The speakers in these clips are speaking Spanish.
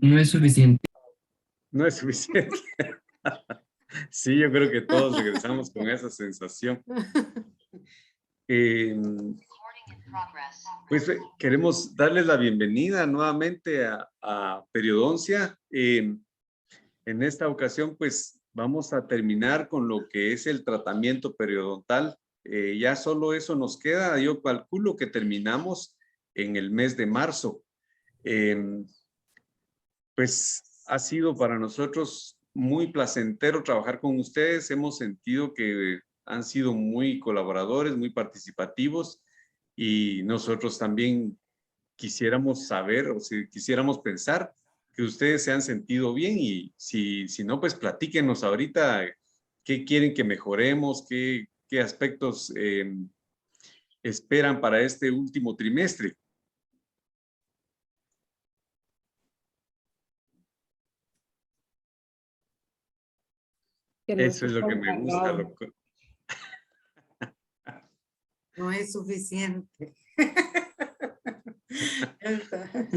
No es suficiente. No es suficiente. Sí, yo creo que todos regresamos con esa sensación. Eh, pues queremos darles la bienvenida nuevamente a Periodoncia. En esta ocasión, pues vamos a terminar con lo que es el tratamiento periodontal. Ya solo eso nos queda. Yo calculo que terminamos en el mes de marzo. Eh, pues ha sido para nosotros muy placentero trabajar con ustedes. Hemos sentido que han sido muy colaboradores, muy participativos y nosotros también quisiéramos saber o si quisiéramos pensar que ustedes se han sentido bien y si no, pues platíquenos ahorita qué quieren que mejoremos, qué aspectos esperan para este último trimestre. Que no Eso esté es lo que tan me gusta. cargado. No es suficiente.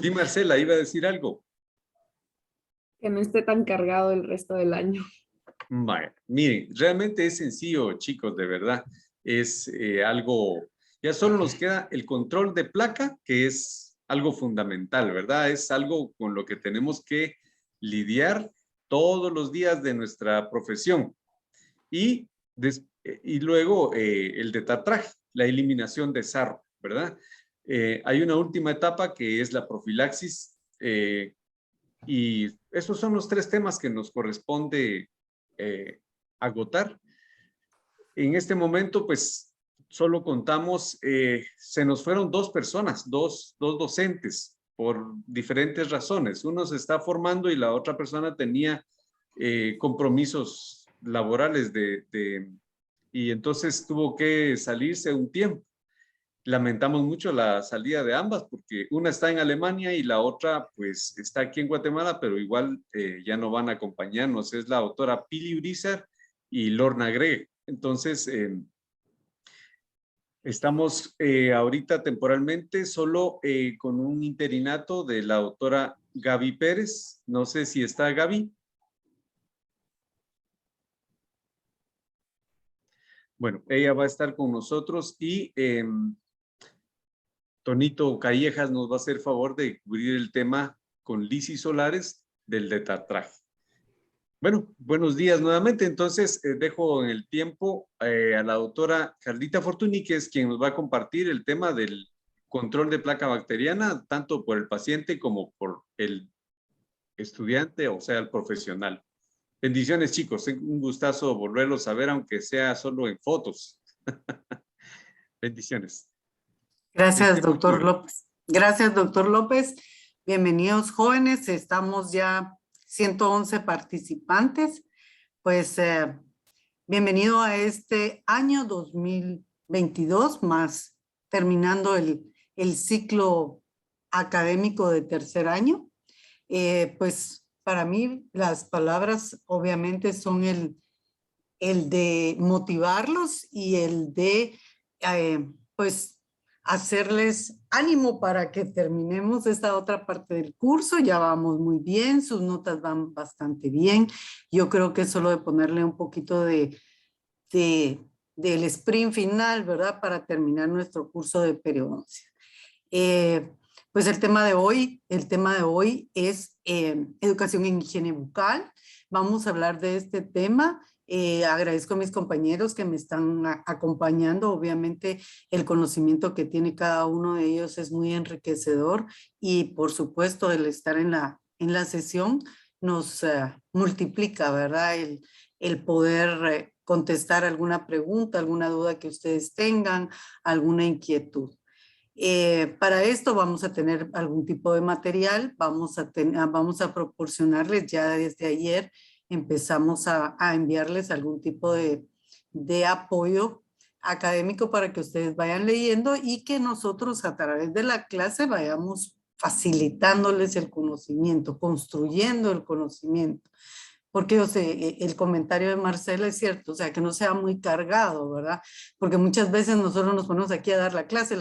Sí, Marcela, iba a decir algo. Que no esté tan cargado el resto del año. Vaya, miren, realmente es sencillo, chicos, de verdad. Es algo, ya solo nos queda el control de placa, que es algo fundamental, ¿verdad? Es algo con lo que tenemos que lidiar todos los días de nuestra profesión. Y, y luego el detatraje, la eliminación de sarro, ¿verdad? Hay una última etapa que es la profilaxis y esos son los tres temas que nos corresponde agotar. En este momento, pues, solo contamos, se nos fueron dos personas, dos docentes, por diferentes razones. Uno se está formando y la otra persona tenía compromisos laborales y entonces tuvo que salirse un tiempo. Lamentamos mucho la salida de ambas porque una está en Alemania y la otra pues está aquí en Guatemala, pero igual ya no van a acompañarnos. Es la autora Pili Urizar y Lorna Gregg. Entonces, estamos ahorita temporalmente solo con un interinato de la autora Gaby Pérez. No sé si está Gaby. Bueno, ella va a estar con nosotros y Tonito Callejas nos va a hacer favor de cubrir el tema con Lisi Solares del detatraje. Bueno, buenos días nuevamente. Entonces, dejo en el tiempo a la doctora Carlita Fortuny, que es quien nos va a compartir el tema del control de placa bacteriana, tanto por el paciente como por el estudiante, o sea, el profesional. Bendiciones, chicos. Un gustazo volverlos a ver, aunque sea solo en fotos. Bendiciones. Gracias, doctor Fortuny. López. Gracias, doctor López. Bienvenidos, jóvenes. Estamos ya 111 participantes. Pues bienvenido a este año 2022, más terminando el ciclo académico de tercer año. Pues para mí las palabras obviamente son el de motivarlos y el de pues hacerles ánimo para que terminemos esta otra parte del curso. Ya vamos muy bien, sus notas van bastante bien. Yo creo que es solo de ponerle un poquito del sprint final, ¿verdad? Para terminar nuestro curso de periodoncia. Pues el tema de hoy es educación en higiene bucal. Vamos a hablar de este tema. Agradezco a mis compañeros que me están acompañando. Obviamente el conocimiento que tiene cada uno de ellos es muy enriquecedor y por supuesto el estar en la sesión nos multiplica, ¿verdad? El poder contestar alguna pregunta, alguna duda que ustedes tengan, alguna inquietud. Para esto vamos a tener algún tipo de material, vamos a proporcionarles ya desde ayer, empezamos a enviarles algún tipo de apoyo académico para que ustedes vayan leyendo y que nosotros a través de la clase vayamos facilitándoles el conocimiento, construyendo el conocimiento. porque yo sé, el comentario de Marcela es cierto, o sea, que no sea muy cargado, ¿verdad? Porque muchas veces nosotros nos ponemos aquí a dar la clase,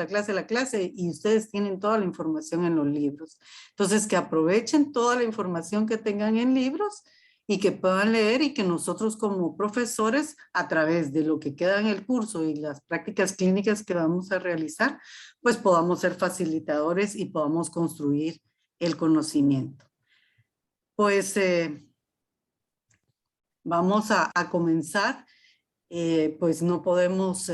y ustedes tienen toda la información en los libros. Entonces, que aprovechen toda la información que tengan en libros y que puedan leer y que nosotros como profesores, a través de lo que queda en el curso y las prácticas clínicas que vamos a realizar, pues podamos ser facilitadores y podamos construir el conocimiento. Pues vamos a comenzar. Pues no podemos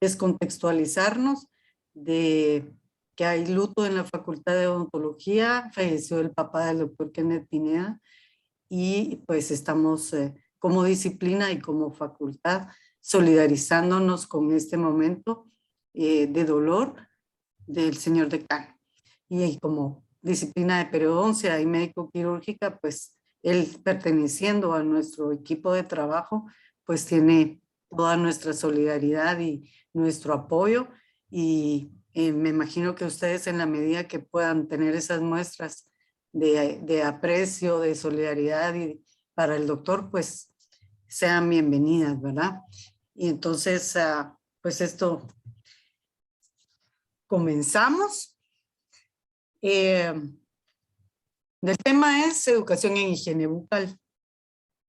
descontextualizarnos de que hay luto en la Facultad de Odontología, falleció el papá del doctor Kenneth Pineda y pues estamos como disciplina y como facultad solidarizándonos con este momento de dolor del señor decano. Y como disciplina de periodoncia y médico quirúrgica, pues él perteneciendo a nuestro equipo de trabajo, pues tiene toda nuestra solidaridad y nuestro apoyo y me imagino que ustedes en la medida que puedan tener esas muestras de aprecio, de solidaridad y para el doctor, pues sean bienvenidas, ¿verdad? Y entonces, pues esto comenzamos. El tema es educación en higiene bucal.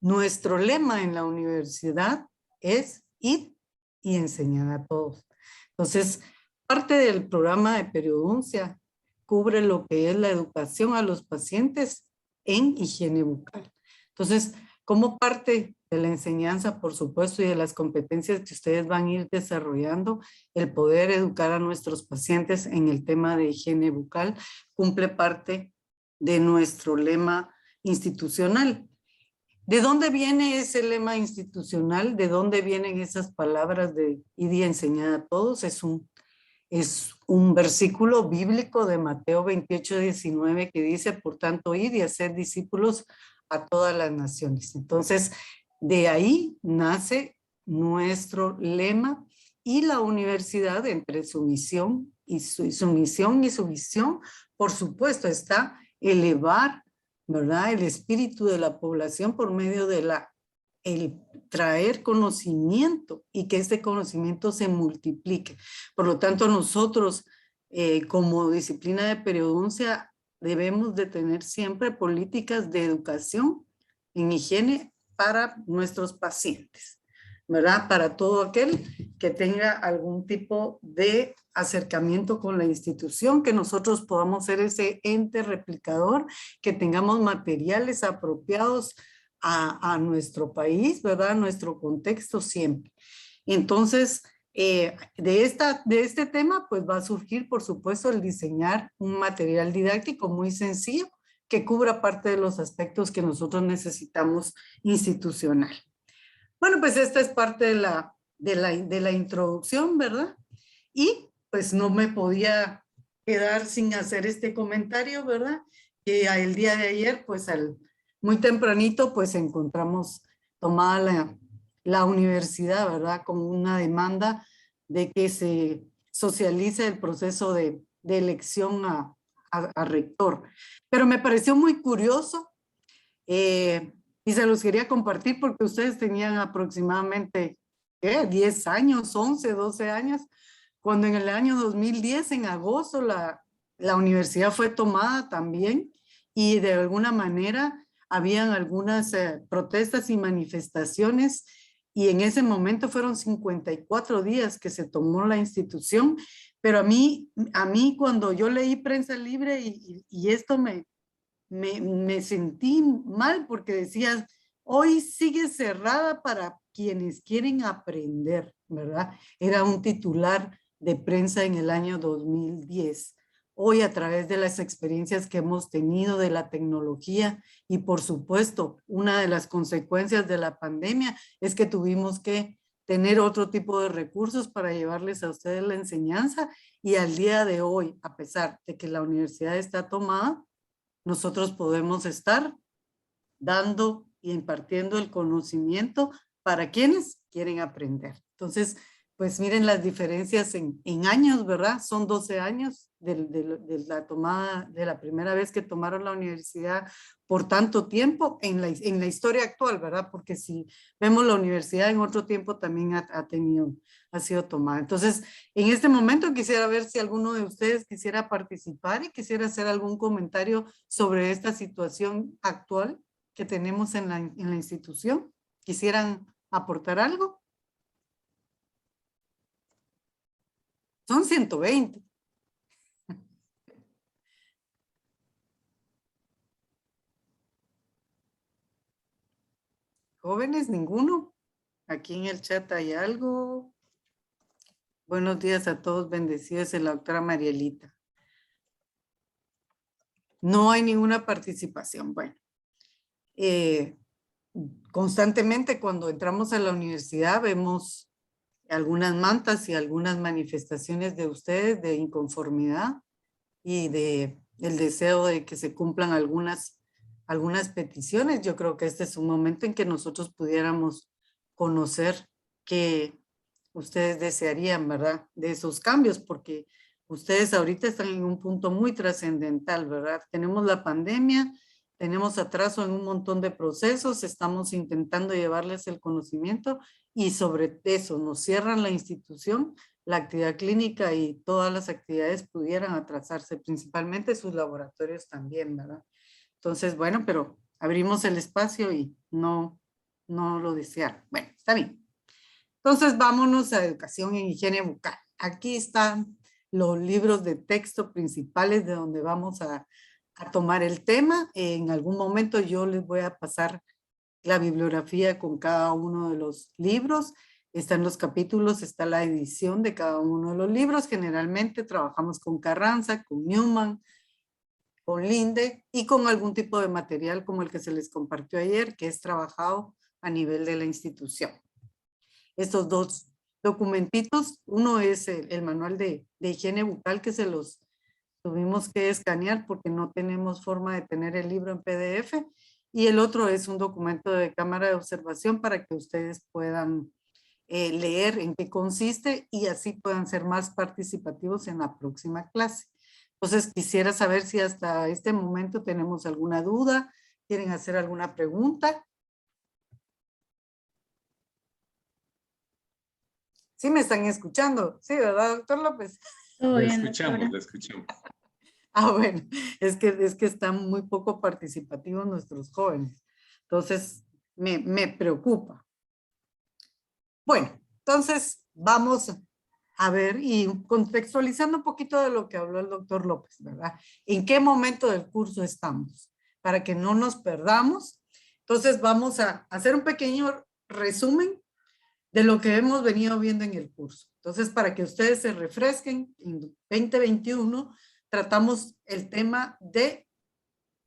Nuestro lema en la universidad es ir y enseñar a todos. Entonces, parte del programa de periodoncia cubre lo que es la educación a los pacientes en higiene bucal. Entonces, como parte de la enseñanza, por supuesto, y de las competencias que ustedes van a ir desarrollando, el poder educar a nuestros pacientes en el tema de higiene bucal cumple parte de nuestro lema institucional. ¿De dónde viene ese lema institucional? ¿De dónde vienen esas palabras de ir y enseñar a todos? Es un versículo bíblico de Mateo 28:19 que dice, por tanto, id y hacer discípulos a todas las naciones. Entonces, de ahí nace nuestro lema y la universidad, entre su misión y su visión, por supuesto, está elevar, ¿verdad?, el espíritu de la población por medio de el traer conocimiento y que este conocimiento se multiplique. Por lo tanto, nosotros como disciplina de periodoncia debemos de tener siempre políticas de educación en higiene para nuestros pacientes, ¿verdad? Para todo aquel que tenga algún tipo de acercamiento con la institución, que nosotros podamos ser ese ente replicador, que tengamos materiales apropiados a nuestro país, ¿verdad? A nuestro contexto siempre. Entonces, de este tema, pues va a surgir, por supuesto, el diseñar un material didáctico muy sencillo que cubra parte de los aspectos que nosotros necesitamos institucional. Bueno, pues esta es parte de la introducción, ¿verdad? Y pues no me podía quedar sin hacer este comentario, ¿verdad? Que el día de ayer, pues muy tempranito, pues encontramos tomada la universidad, ¿verdad? Con una demanda de que se socialice el proceso de elección a rector. Pero me pareció muy curioso y se los quería compartir porque ustedes tenían aproximadamente 10 años, 11, 12 años, cuando en el año 2010, en agosto, la universidad fue tomada también y de alguna manera habían algunas protestas y manifestaciones y en ese momento fueron 54 días que se tomó la institución, pero a mí cuando yo leí Prensa Libre y esto me sentí mal porque decías, hoy sigue cerrada para quienes quieren aprender, ¿verdad? Era un titular de prensa en el año 2010. Hoy a través de las experiencias que hemos tenido de la tecnología y por supuesto una de las consecuencias de la pandemia es que tuvimos que tener otro tipo de recursos para llevarles a ustedes la enseñanza y al día de hoy, a pesar de que la universidad está tomada, nosotros podemos estar dando y impartiendo el conocimiento para quienes quieren aprender. Entonces, pues miren las diferencias en años, ¿verdad? Son 12 años de la tomada, de la primera vez que tomaron la universidad por tanto tiempo en la historia actual, ¿verdad? Porque si vemos la universidad en otro tiempo también ha sido tomada. Entonces, en este momento quisiera ver si alguno de ustedes quisiera participar y quisiera hacer algún comentario sobre esta situación actual que tenemos en la institución. ¿Quisieran aportar algo? Son 120. ¿Jóvenes? ¿Ninguno? Aquí en el chat hay algo. Buenos días a todos, bendecidos en la doctora Marielita. No hay ninguna participación. Bueno, constantemente cuando entramos a la universidad vemos algunas mantas y algunas manifestaciones de ustedes de inconformidad y de el deseo de que se cumplan algunas peticiones. Yo creo que este es un momento en que nosotros pudiéramos conocer qué ustedes desearían, ¿verdad? De esos cambios, porque ustedes ahorita están en un punto muy trascendental, ¿verdad? Tenemos la pandemia, tenemos atraso en un montón de procesos, estamos intentando llevarles el conocimiento y sobre eso nos cierran la institución, la actividad clínica y todas las actividades pudieran atrasarse, principalmente sus laboratorios también, ¿verdad? Entonces, bueno, pero abrimos el espacio y no lo desearon. Bueno, está bien. Entonces, vámonos a educación en higiene bucal. Aquí están los libros de texto principales de donde vamos a tomar el tema. En algún momento yo les voy a pasar la bibliografía con cada uno de los libros. Están los capítulos, está la edición de cada uno de los libros. Generalmente trabajamos con Carranza, con Newman, con Linde y con algún tipo de material como el que se les compartió ayer, que es trabajado a nivel de la institución. Estos dos documentitos, uno es el manual de higiene bucal que se los tuvimos que escanear porque no tenemos forma de tener el libro en PDF, y el otro es un documento de cámara de observación para que ustedes puedan leer en qué consiste y así puedan ser más participativos en la próxima clase. Entonces quisiera saber si hasta este momento tenemos alguna duda, quieren hacer alguna pregunta. Sí me están escuchando, sí, ¿verdad, doctor López? Todo Le bien, escuchamos, doctora. le escuchamos. Bueno, es que están muy poco participativos nuestros jóvenes. Entonces, me preocupa. Bueno, entonces vamos a ver y contextualizando un poquito de lo que habló el doctor López, ¿verdad? ¿En qué momento del curso estamos? Para que no nos perdamos. Entonces vamos a hacer un pequeño resumen de lo que hemos venido viendo en el curso. Entonces, para que ustedes se refresquen, en 2021 tratamos el tema de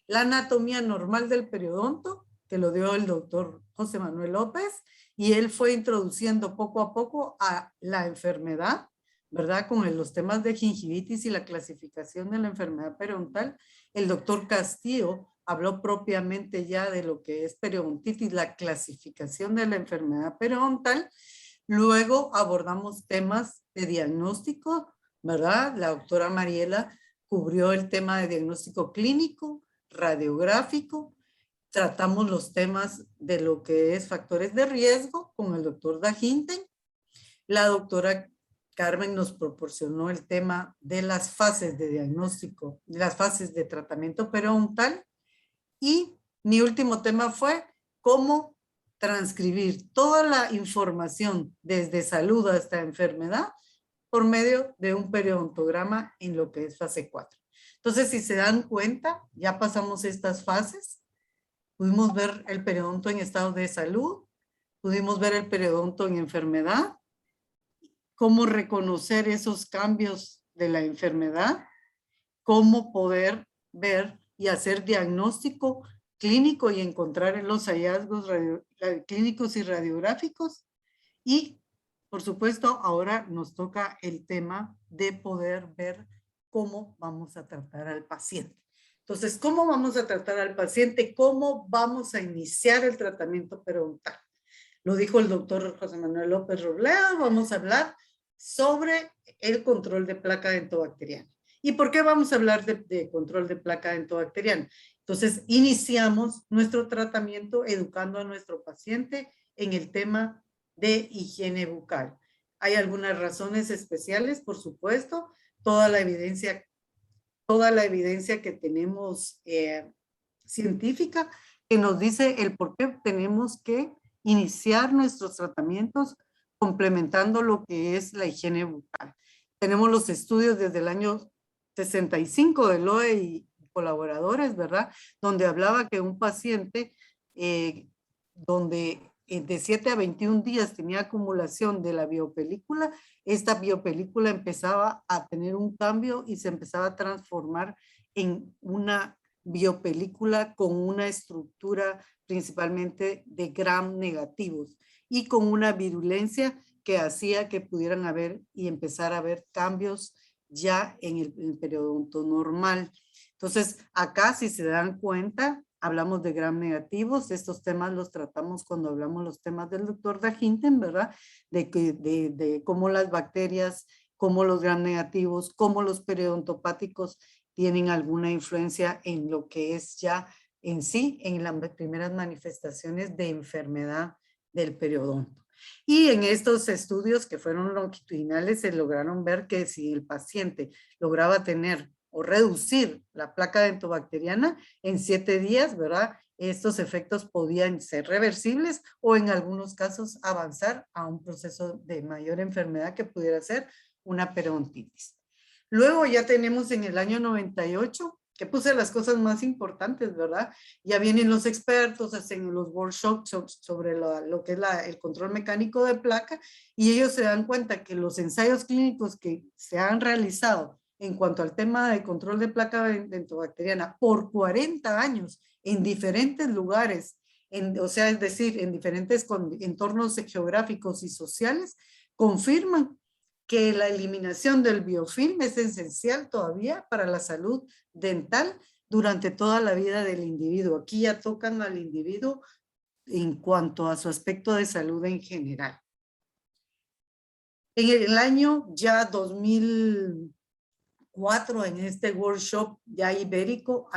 la anatomía normal del periodonto, que lo dio el doctor José Manuel López, y él fue introduciendo poco a poco a la enfermedad, ¿verdad? Con los temas de gingivitis y la clasificación de la enfermedad periodontal. El doctor Castillo habló propiamente ya de lo que es periodontitis, la clasificación de la enfermedad periodontal. Luego abordamos temas de diagnóstico, ¿verdad? La doctora Mariela cubrió el tema de diagnóstico clínico, radiográfico. Tratamos los temas de lo que es factores de riesgo con el doctor Dahinten. La doctora Carmen nos proporcionó el tema de las fases de diagnóstico, de las fases de tratamiento periodontal. Y mi último tema fue cómo transcribir toda la información desde salud hasta enfermedad por medio de un periodontograma en lo que es fase 4. Entonces, si se dan cuenta, ya pasamos estas fases. Pudimos ver el periodonto en estado de salud, pudimos ver el periodonto en enfermedad, cómo reconocer esos cambios de la enfermedad, cómo poder ver y hacer diagnóstico clínico y encontrar los hallazgos clínicos y radiográficos. Y, por supuesto, ahora nos toca el tema de poder ver cómo vamos a tratar al paciente. Entonces, ¿cómo vamos a tratar al paciente? ¿Cómo vamos a iniciar el tratamiento periodontal? lo dijo el doctor José Manuel López Robledo, vamos a hablar sobre el control de placa dentobacteriana. ¿Y por qué vamos a hablar de control de placa dentobacteriana? Entonces, iniciamos nuestro tratamiento educando a nuestro paciente en el tema de higiene bucal. Hay algunas razones especiales, por supuesto, toda la evidencia que tenemos científica que nos dice el por qué tenemos que iniciar nuestros tratamientos complementando lo que es la higiene bucal. Tenemos los estudios desde el año 65 de Loe y colaboradores, ¿verdad? Donde hablaba que un paciente donde de 7 a 21 días tenía acumulación de la biopelícula, esta biopelícula empezaba a tener un cambio y se empezaba a transformar en una biopelícula con una estructura principalmente de gram negativos y con una virulencia que hacía que pudieran haber y empezar a haber cambios ya en el periodonto normal. Entonces, acá si se dan cuenta, hablamos de gram negativos, estos temas los tratamos cuando hablamos los temas del doctor Dahinten, ¿verdad? De cómo las bacterias, cómo los gram negativos, cómo los periodontopáticos tienen alguna influencia en lo que es ya en sí, en las primeras manifestaciones de enfermedad del periodonto. Y en estos estudios que fueron longitudinales se lograron ver que si el paciente lograba tener o reducir la placa dentobacteriana en 7 días, ¿verdad? Estos efectos podían ser reversibles o en algunos casos avanzar a un proceso de mayor enfermedad que pudiera ser una periodontitis. Luego ya tenemos en el año 98, que puse las cosas más importantes, ¿verdad? Ya vienen los expertos, hacen los workshops sobre lo que es el control mecánico de placa y ellos se dan cuenta que los ensayos clínicos que se han realizado en cuanto al tema de control de placa dentobacteriana por 40 años en diferentes lugares, o sea, es decir, en diferentes entornos geográficos y sociales, confirman que la eliminación del biofilm es esencial todavía para la salud dental durante toda la vida del individuo. Aquí ya tocan al individuo en cuanto a su aspecto de salud en general. En el año ya 2004, en este workshop ya ibérico,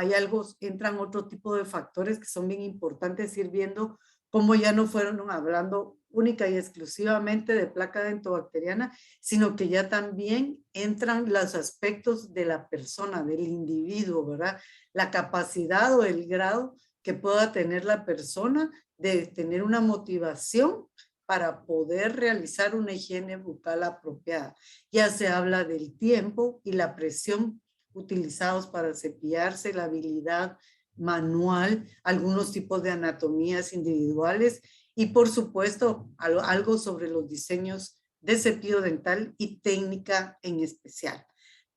entran otro tipo de factores que son bien importantes, ir viendo cómo ya no fueron hablando única y exclusivamente de placa dentobacteriana, sino que ya también entran los aspectos de la persona, del individuo, ¿verdad? La capacidad o el grado que pueda tener la persona de tener una motivación para poder realizar una higiene bucal apropiada. Ya se habla del tiempo y la presión utilizados para cepillarse, la habilidad manual, algunos tipos de anatomías individuales y por supuesto algo sobre los diseños de cepillo dental y técnica en especial.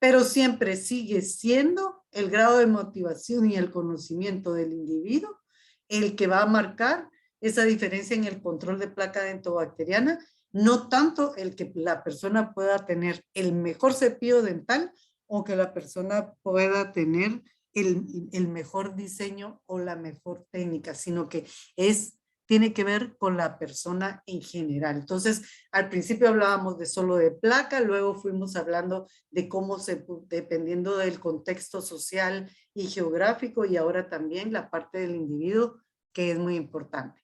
Pero siempre sigue siendo el grado de motivación y el conocimiento del individuo el que va a marcar esa diferencia en el control de placa dentobacteriana, no tanto el que la persona pueda tener el mejor cepillo dental o que la persona pueda tener el mejor diseño o la mejor técnica, sino que tiene que ver con la persona en general. Entonces, al principio hablábamos de solo de placa, luego fuimos hablando de cómo dependiendo del contexto social y geográfico, y ahora también la parte del individuo, que es muy importante.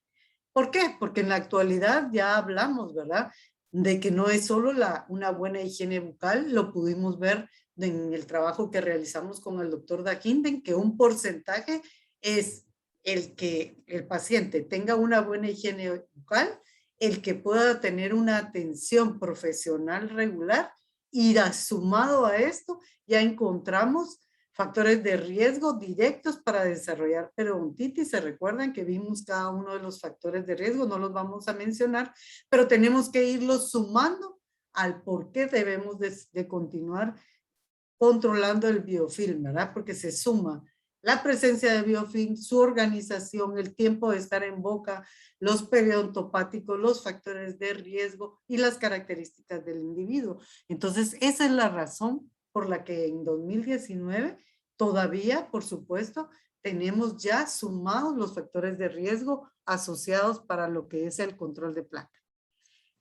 ¿Por qué? Porque en la actualidad ya hablamos, ¿verdad? De que no es solo una buena higiene bucal, lo pudimos ver en el trabajo que realizamos con el doctor Dahinden, que un porcentaje es el que el paciente tenga una buena higiene bucal, el que pueda tener una atención profesional regular y sumado a esto ya encontramos factores de riesgo directos para desarrollar periodontitis. Se recuerdan que vimos cada uno de los factores de riesgo, no los vamos a mencionar, pero tenemos que irlos sumando al por qué debemos de continuar controlando el biofilm, ¿verdad? Porque se suma la presencia de biofilm, su organización, el tiempo de estar en boca, los periodontopáticos, los factores de riesgo y las características del individuo. Entonces, esa es la razón por la que en 2019 todavía, por supuesto, tenemos ya sumados los factores de riesgo asociados para lo que es el control de placa.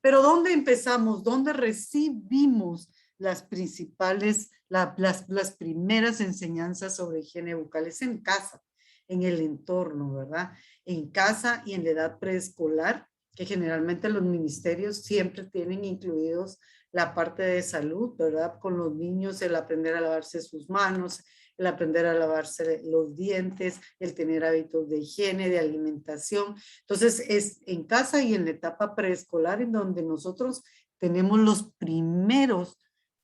Pero ¿dónde empezamos? ¿Dónde recibimos las principales, las primeras enseñanzas sobre higiene bucal? Es en casa, en el entorno, ¿verdad? En casa y en la edad preescolar, que generalmente los ministerios siempre tienen incluidos la parte de salud, ¿verdad? Con los niños, el aprender a lavarse sus manos, el aprender a lavarse los dientes, el tener hábitos de higiene, de alimentación. Entonces es en casa y en la etapa preescolar en donde nosotros tenemos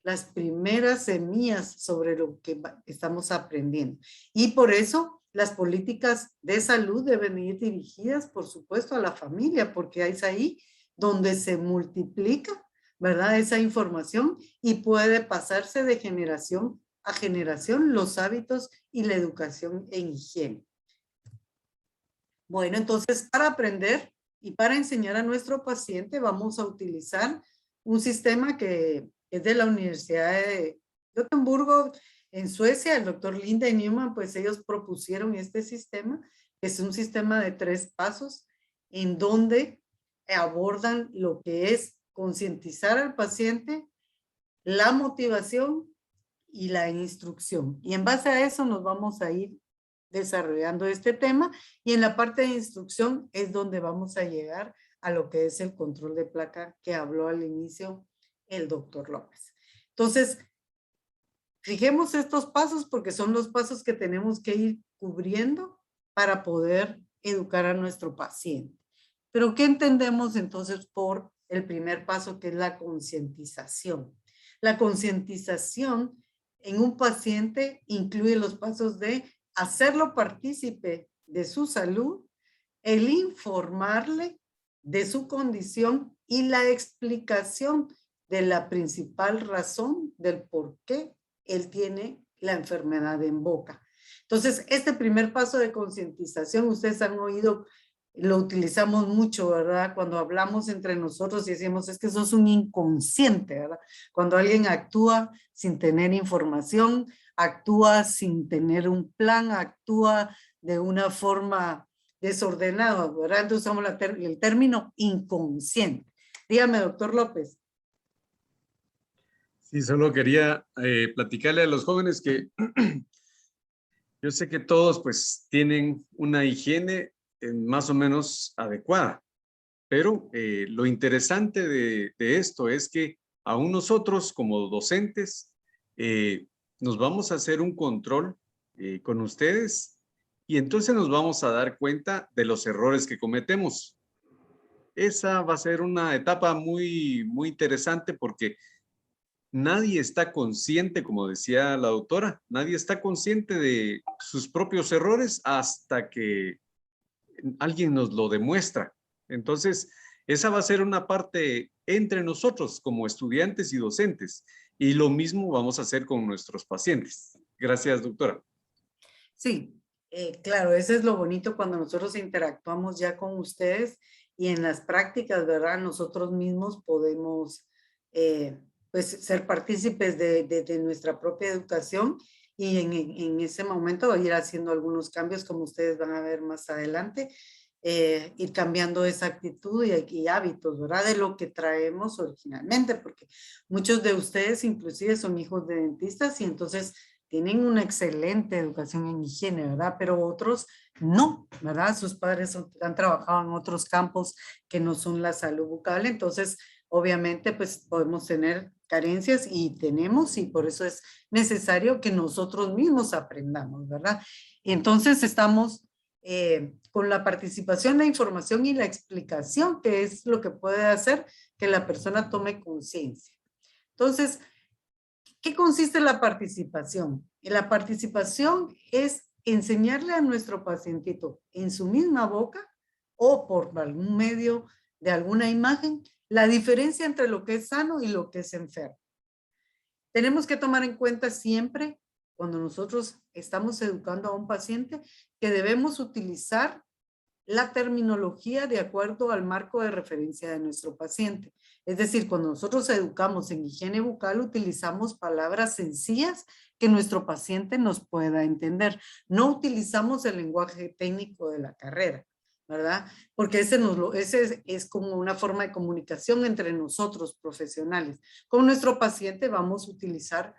las primeras semillas sobre lo que estamos aprendiendo. Y por eso las políticas de salud deben ir dirigidas, por supuesto, a la familia, porque es ahí donde se multiplica, ¿verdad? Esa información y puede pasarse de generación a generación los hábitos y la educación en higiene. Bueno, entonces para aprender y para enseñar a nuestro paciente vamos a utilizar un sistema que es de la Universidad de Gotemburgo en Suecia, el doctor Linda y Newman, pues ellos propusieron este sistema, que es un sistema de 3 pasos en donde abordan lo que es concientizar al paciente, la motivación y la instrucción. Y en base a eso nos vamos a ir desarrollando este tema y en la parte de instrucción es donde vamos a llegar a lo que es el control de placa que habló al inicio el doctor López. Entonces, fijemos estos pasos porque son los pasos que tenemos que ir cubriendo para poder educar a nuestro paciente. Pero ¿qué entendemos entonces por el primer paso, que es la concientización? La concientización en un paciente incluye los pasos de hacerlo partícipe de su salud, el informarle de su condición y la explicación de la principal razón del por qué él tiene la enfermedad en boca. Entonces, este primer paso de concientización, ustedes han oído, lo utilizamos mucho, ¿verdad? Cuando hablamos entre nosotros y decimos, es que sos un inconsciente, ¿verdad? Cuando alguien actúa sin tener información, actúa sin tener un plan, actúa de una forma desordenada, ¿verdad? Entonces usamos el término inconsciente. Dígame, doctor López. Sí, solo quería platicarle a los jóvenes que yo sé que todos pues tienen una higiene más o menos adecuada, pero lo interesante de esto es que aún nosotros como docentes nos vamos a hacer un control con ustedes y entonces nos vamos a dar cuenta de los errores que cometemos. Esa va a ser una etapa muy interesante porque nadie está consciente, como decía la doctora, nadie está consciente de sus propios errores hasta que alguien nos lo demuestra. Entonces, esa va a ser una parte entre nosotros como estudiantes y docentes. Y lo mismo vamos a hacer con nuestros pacientes. Gracias, doctora. Sí, claro, eso es lo bonito cuando nosotros interactuamos ya con ustedes y en las prácticas, ¿verdad? Nosotros mismos podemos pues ser partícipes de nuestra propia educación y en ese momento ir haciendo algunos cambios como ustedes van a ver más adelante, ir cambiando esa actitud y hábitos, ¿verdad? De lo que traemos originalmente, porque muchos de ustedes inclusive son hijos de dentistas y entonces tienen una excelente educación en higiene, ¿verdad? Pero otros no, ¿verdad? Sus padres han trabajado en otros campos que no son la salud bucal, entonces obviamente pues podemos tener carencias y tenemos y por eso es necesario que nosotros mismos aprendamos, ¿verdad? Entonces estamos con la participación, la información y la explicación, que es lo que puede hacer que la persona tome conciencia. Entonces, ¿qué consiste la participación? La participación es enseñarle a nuestro pacientito en su misma boca o por algún medio de alguna imagen la diferencia entre lo que es sano y lo que es enfermo. Tenemos que tomar en cuenta siempre cuando nosotros estamos educando a un paciente que debemos utilizar la terminología de acuerdo al marco de referencia de nuestro paciente. Es decir, cuando nosotros educamos en higiene bucal, utilizamos palabras sencillas que nuestro paciente nos pueda entender. No utilizamos el lenguaje técnico de la carrera, ¿verdad? Porque ese es como una forma de comunicación entre nosotros profesionales. Con nuestro paciente vamos a utilizar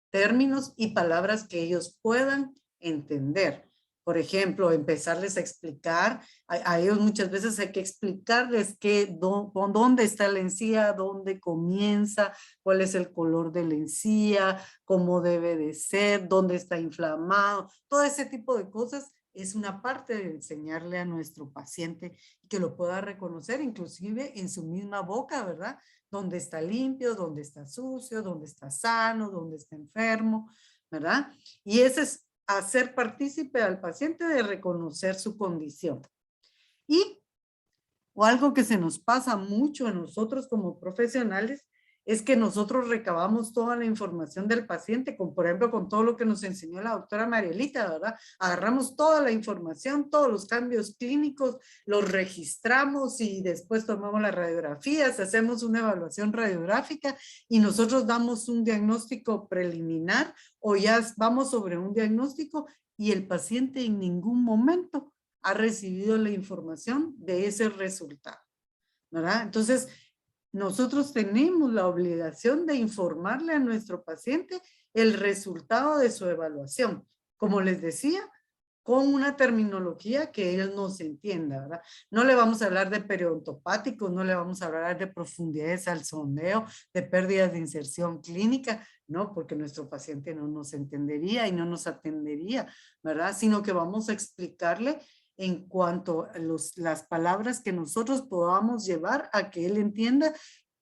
términos y palabras que ellos puedan entender. Por ejemplo, empezarles a explicar, a ellos muchas veces hay que explicarles dónde está la encía, dónde comienza, cuál es el color de la encía, cómo debe de ser, dónde está inflamado, todo ese tipo de cosas es una parte de enseñarle a nuestro paciente que lo pueda reconocer inclusive en su misma boca, ¿verdad? Dónde está limpio, dónde está sucio, dónde está sano, dónde está enfermo, ¿verdad? Y ese es hacer partícipe al paciente de reconocer su condición. Y o algo que se nos pasa mucho a nosotros como profesionales es que nosotros recabamos toda la información del paciente, como por ejemplo con todo lo que nos enseñó la doctora Marielita, ¿verdad? Agarramos toda la información, todos los cambios clínicos, los registramos y después tomamos las radiografías, hacemos una evaluación radiográfica y nosotros damos un diagnóstico preliminar o ya vamos sobre un diagnóstico y el paciente en ningún momento ha recibido la información de ese resultado, ¿verdad? Entonces, nosotros tenemos la obligación de informarle a nuestro paciente el resultado de su evaluación. Como les decía, con una terminología que él nos entienda, ¿verdad? No le vamos a hablar de periodontopáticos, no le vamos a hablar de profundidades al sondeo, de pérdidas de inserción clínica, no, porque nuestro paciente no nos entendería y no nos atendería, ¿verdad? Sino que vamos a explicarle en cuanto a las palabras que nosotros podamos llevar a que él entienda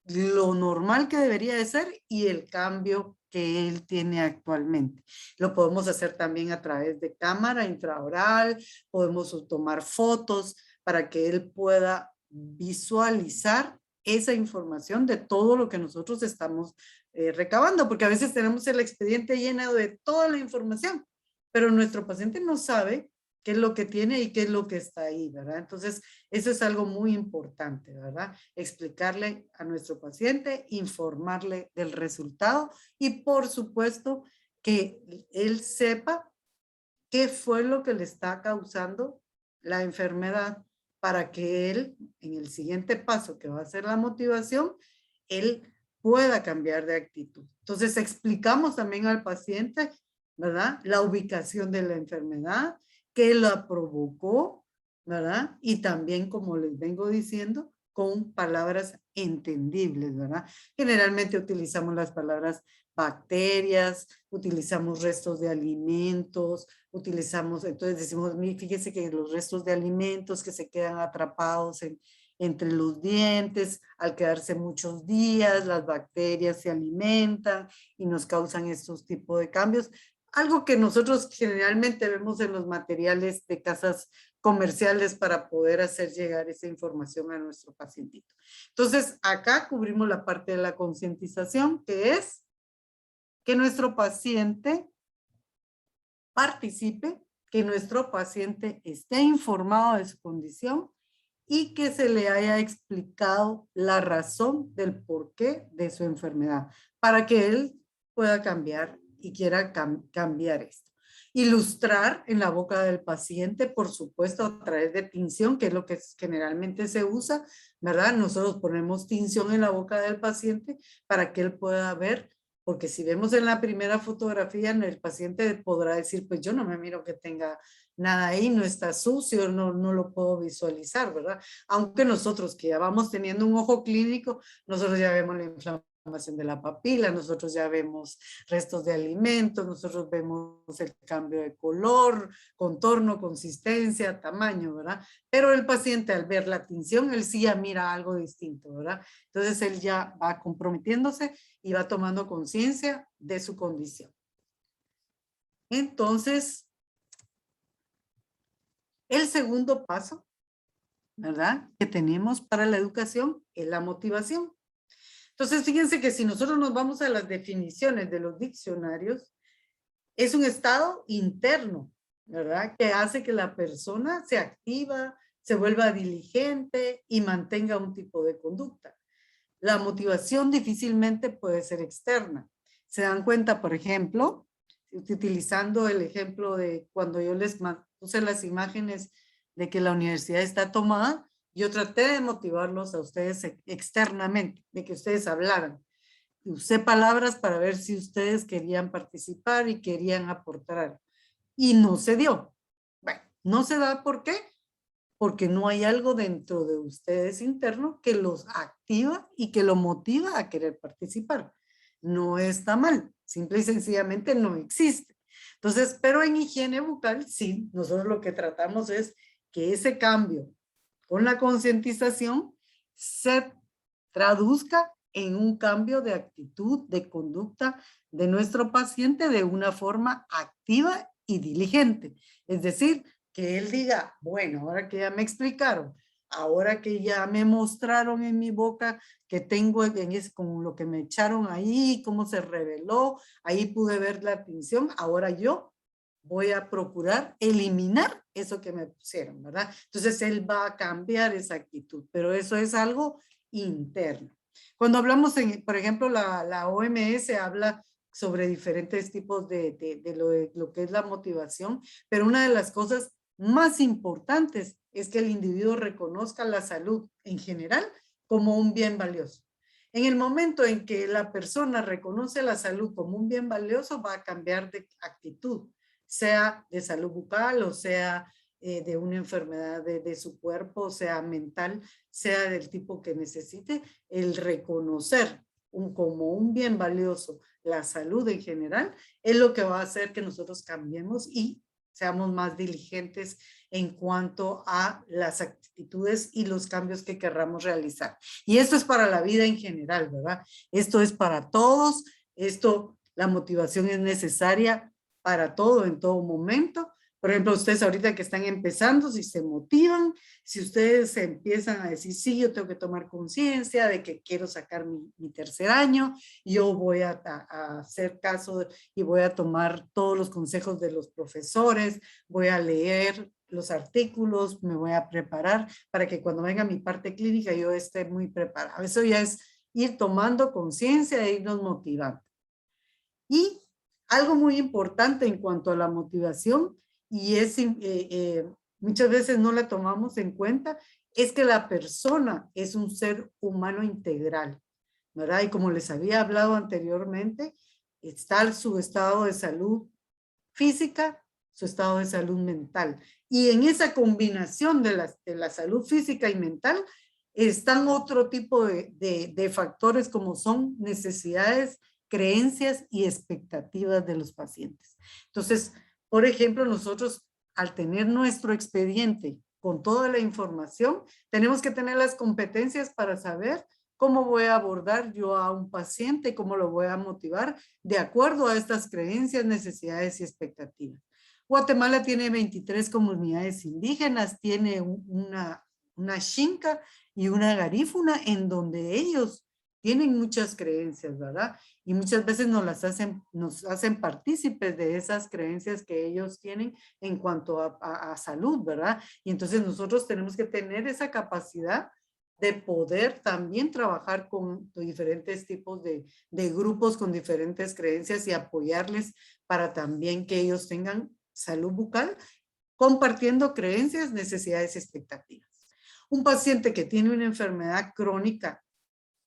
lo normal que debería de ser y el cambio que él tiene actualmente. Lo podemos hacer también a través de cámara intraoral, podemos tomar fotos para que él pueda visualizar esa información de todo lo que nosotros estamos recabando, porque a veces tenemos el expediente lleno de toda la información, pero nuestro paciente no sabe qué es lo que tiene y qué es lo que está ahí, ¿verdad? Entonces, eso es algo muy importante, ¿verdad? Explicarle a nuestro paciente, informarle del resultado y, por supuesto, que él sepa qué fue lo que le está causando la enfermedad para que él, en el siguiente paso que va a ser la motivación, él pueda cambiar de actitud. Entonces, explicamos también al paciente, ¿verdad? La ubicación de la enfermedad, qué la provocó, ¿verdad? Y también, como les vengo diciendo, con palabras entendibles, ¿verdad? Generalmente utilizamos las palabras bacterias, utilizamos restos de alimentos, utilizamos, entonces decimos, fíjese que los restos de alimentos que se quedan atrapados entre los dientes, al quedarse muchos días, las bacterias se alimentan y nos causan estos tipos de cambios. Algo que nosotros generalmente vemos en los materiales de casas comerciales para poder hacer llegar esa información a nuestro pacientito. Entonces, acá cubrimos la parte de la concientización, que es que nuestro paciente participe, que nuestro paciente esté informado de su condición y que se le haya explicado la razón del porqué de su enfermedad para que él pueda cambiar y quiera cambiar esto. Ilustrar en la boca del paciente, por supuesto, a través de tinción, que es lo que generalmente se usa, ¿verdad? Nosotros ponemos tinción en la boca del paciente para que él pueda ver, porque si vemos en la primera fotografía, el paciente podrá decir, pues yo no me miro que tenga nada ahí, no está sucio, no lo puedo visualizar, ¿verdad? Aunque nosotros que ya vamos teniendo un ojo clínico, nosotros ya vemos la inflamación de la papila, nosotros ya vemos restos de alimentos, nosotros vemos el cambio de color, contorno, consistencia, tamaño, ¿verdad? Pero el paciente al ver la tinción, él sí ya mira algo distinto, ¿verdad? Entonces él ya va comprometiéndose y va tomando conciencia de su condición. Entonces, el segundo paso, ¿verdad?, que tenemos para la educación es la motivación. Entonces, fíjense que si nosotros nos vamos a las definiciones de los diccionarios, es un estado interno, ¿verdad?, que hace que la persona se activa, se vuelva diligente y mantenga un tipo de conducta. La motivación difícilmente puede ser externa. Se dan cuenta, por ejemplo, utilizando el ejemplo de cuando yo les puse las imágenes de que la universidad está tomada, yo traté de motivarlos a ustedes externamente, de que ustedes hablaran. Y usé palabras para ver si ustedes querían participar y querían aportar. Y no se dio. Bueno, no se da, ¿por qué? Porque no hay algo dentro de ustedes interno que los activa y que lo motiva a querer participar. No está mal, simple y sencillamente no existe. Entonces, pero en higiene bucal, sí, nosotros lo que tratamos es que ese cambio con la concientización se traduzca en un cambio de actitud, de conducta de nuestro paciente de una forma activa y diligente. Es decir, que él diga, bueno, ahora que ya me explicaron, ahora que ya me mostraron en mi boca que tengo con lo que me echaron ahí, cómo se reveló, ahí pude ver la tinción, ahora yo voy a procurar eliminar eso que me pusieron, ¿verdad? Entonces él va a cambiar esa actitud, pero eso es algo interno. Cuando hablamos, por ejemplo, la OMS habla sobre diferentes tipos de lo que es la motivación, pero una de las cosas más importantes es que el individuo reconozca la salud en general como un bien valioso. En el momento en que la persona reconoce la salud como un bien valioso, va a cambiar de actitud, sea de salud bucal o sea de una enfermedad de su cuerpo, sea mental, sea del tipo que necesite. El reconocer como un bien valioso la salud en general es lo que va a hacer que nosotros cambiemos y seamos más diligentes en cuanto a las actitudes y los cambios que querramos realizar. Y esto es para la vida en general, ¿verdad? Esto es para todos, la motivación es necesaria para todo, en todo momento. Por ejemplo, ustedes ahorita que están empezando, si se motivan, si ustedes empiezan a decir, sí, yo tengo que tomar conciencia de que quiero sacar mi tercer año, yo voy a hacer caso y voy a tomar todos los consejos de los profesores, voy a leer los artículos, me voy a preparar para que cuando venga mi parte clínica yo esté muy preparada. Eso ya es ir tomando conciencia e irnos motivando. Y algo muy importante en cuanto a la motivación, y muchas veces no la tomamos en cuenta, es que la persona es un ser humano integral, ¿verdad? Y como les había hablado anteriormente, está su estado de salud física, su estado de salud mental. Y en esa combinación de la salud física y mental están otro tipo de factores como son necesidades, creencias y expectativas de los pacientes. Entonces, por ejemplo, nosotros al tener nuestro expediente con toda la información, tenemos que tener las competencias para saber cómo voy a abordar yo a un paciente, cómo lo voy a motivar de acuerdo a estas creencias, necesidades y expectativas. Guatemala tiene 23 comunidades indígenas, tiene una xinca y una garífuna en donde ellos tienen muchas creencias, ¿verdad? Y muchas veces nos hacen partícipes de esas creencias que ellos tienen en cuanto a salud, ¿verdad? Y entonces nosotros tenemos que tener esa capacidad de poder también trabajar con diferentes tipos de grupos con diferentes creencias y apoyarles para también que ellos tengan salud bucal, compartiendo creencias, necesidades y expectativas. Un paciente que tiene una enfermedad crónica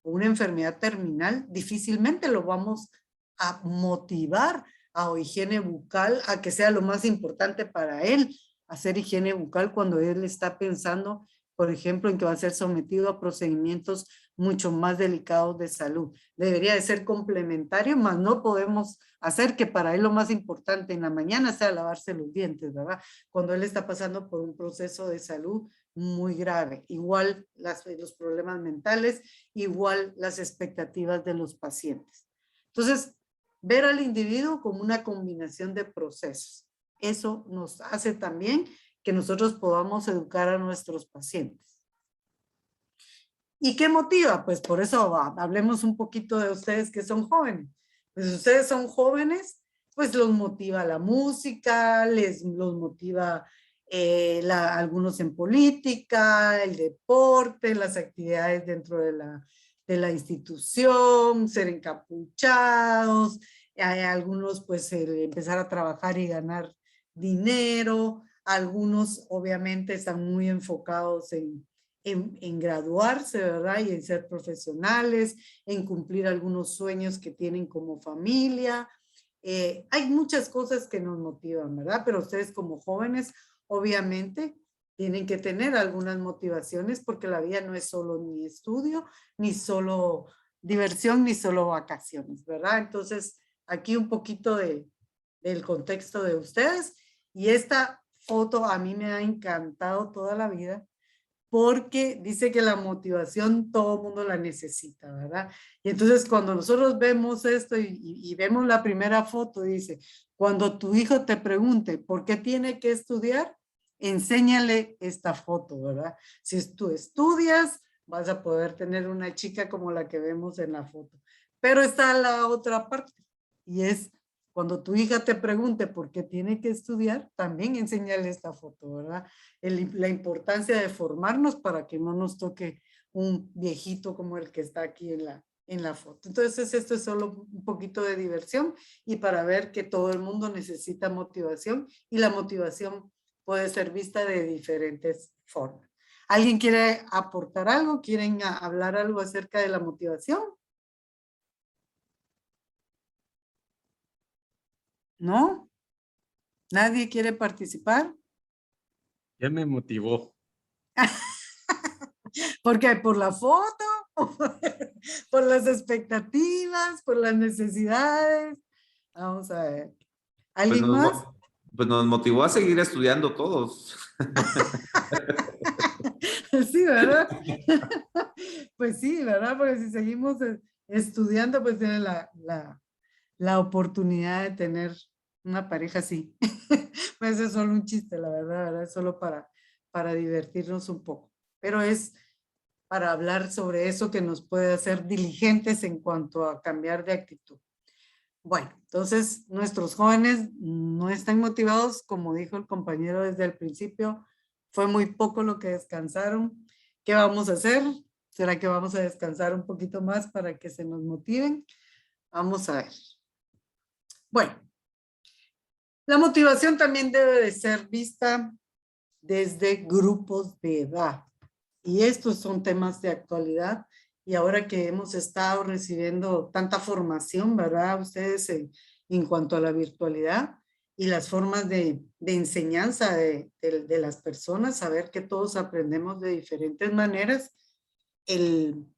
o una enfermedad terminal, difícilmente lo vamos a motivar a higiene bucal, a que sea lo más importante para él, hacer higiene bucal cuando él está pensando, por ejemplo, en que va a ser sometido a procedimientos mucho más delicados de salud. Debería de ser complementario, mas no podemos hacer que para él lo más importante en la mañana sea lavarse los dientes, ¿verdad? Cuando él está pasando por un proceso de salud muy grave. Igual los problemas mentales, igual las expectativas de los pacientes. Entonces, ver al individuo como una combinación de procesos. Eso nos hace también que nosotros podamos educar a nuestros pacientes. ¿Y qué motiva? Pues por eso hablemos un poquito de ustedes que son jóvenes. Pues ustedes son jóvenes, pues los motiva la música, los motiva algunos en política, el deporte, las actividades dentro de la institución, ser encapuchados, hay algunos pues empezar a trabajar y ganar dinero, algunos obviamente están muy enfocados en graduarse, ¿verdad? Y en ser profesionales, en cumplir algunos sueños que tienen como familia. Hay muchas cosas que nos motivan, ¿verdad? Pero ustedes como jóvenes, obviamente, tienen que tener algunas motivaciones porque la vida no es solo ni estudio, ni solo diversión, ni solo vacaciones, ¿verdad? Entonces, aquí un poquito del contexto de ustedes. Y esta foto a mí me ha encantado toda la vida porque dice que la motivación todo el mundo la necesita, ¿verdad? Y entonces cuando nosotros vemos esto y vemos la primera foto, dice, cuando tu hijo te pregunte por qué tiene que estudiar, enséñale esta foto, ¿verdad? Si tú estudias, vas a poder tener una chica como la que vemos en la foto. Pero está la otra parte y es cuando tu hija te pregunte por qué tiene que estudiar, también enséñale esta foto, ¿verdad? La importancia de formarnos para que no nos toque un viejito como el que está aquí en la foto. Entonces, esto es solo un poquito de diversión y para ver que todo el mundo necesita motivación y la motivación puede ser vista de diferentes formas. ¿Alguien quiere aportar algo? ¿Quieren hablar algo acerca de la motivación? ¿No? ¿Nadie quiere participar? Ya me motivó. ¿Por qué? ¿Por la foto? ¿Por las expectativas? ¿Por las necesidades? Vamos a ver. Pues ¿Alguien más? pues nos motivó a seguir estudiando todos. Sí, ¿verdad? Pues sí, ¿verdad? Porque si seguimos estudiando, pues tiene la oportunidad de tener una pareja así. Pues es solo un chiste, la verdad, ¿verdad? Es solo para divertirnos un poco. Pero es para hablar sobre eso que nos puede hacer diligentes en cuanto a cambiar de actitud. Bueno, entonces nuestros jóvenes no están motivados, como dijo el compañero desde el principio, fue muy poco lo que descansaron. ¿Qué vamos a hacer? ¿Será que vamos a descansar un poquito más para que se nos motiven? Vamos a ver. Bueno, la motivación también debe de ser vista desde grupos de edad. Y estos son temas de actualidad. Y ahora que hemos estado recibiendo tanta formación, ¿verdad? Ustedes en cuanto a la virtualidad y las formas de enseñanza de las personas, saber que todos aprendemos de diferentes maneras. El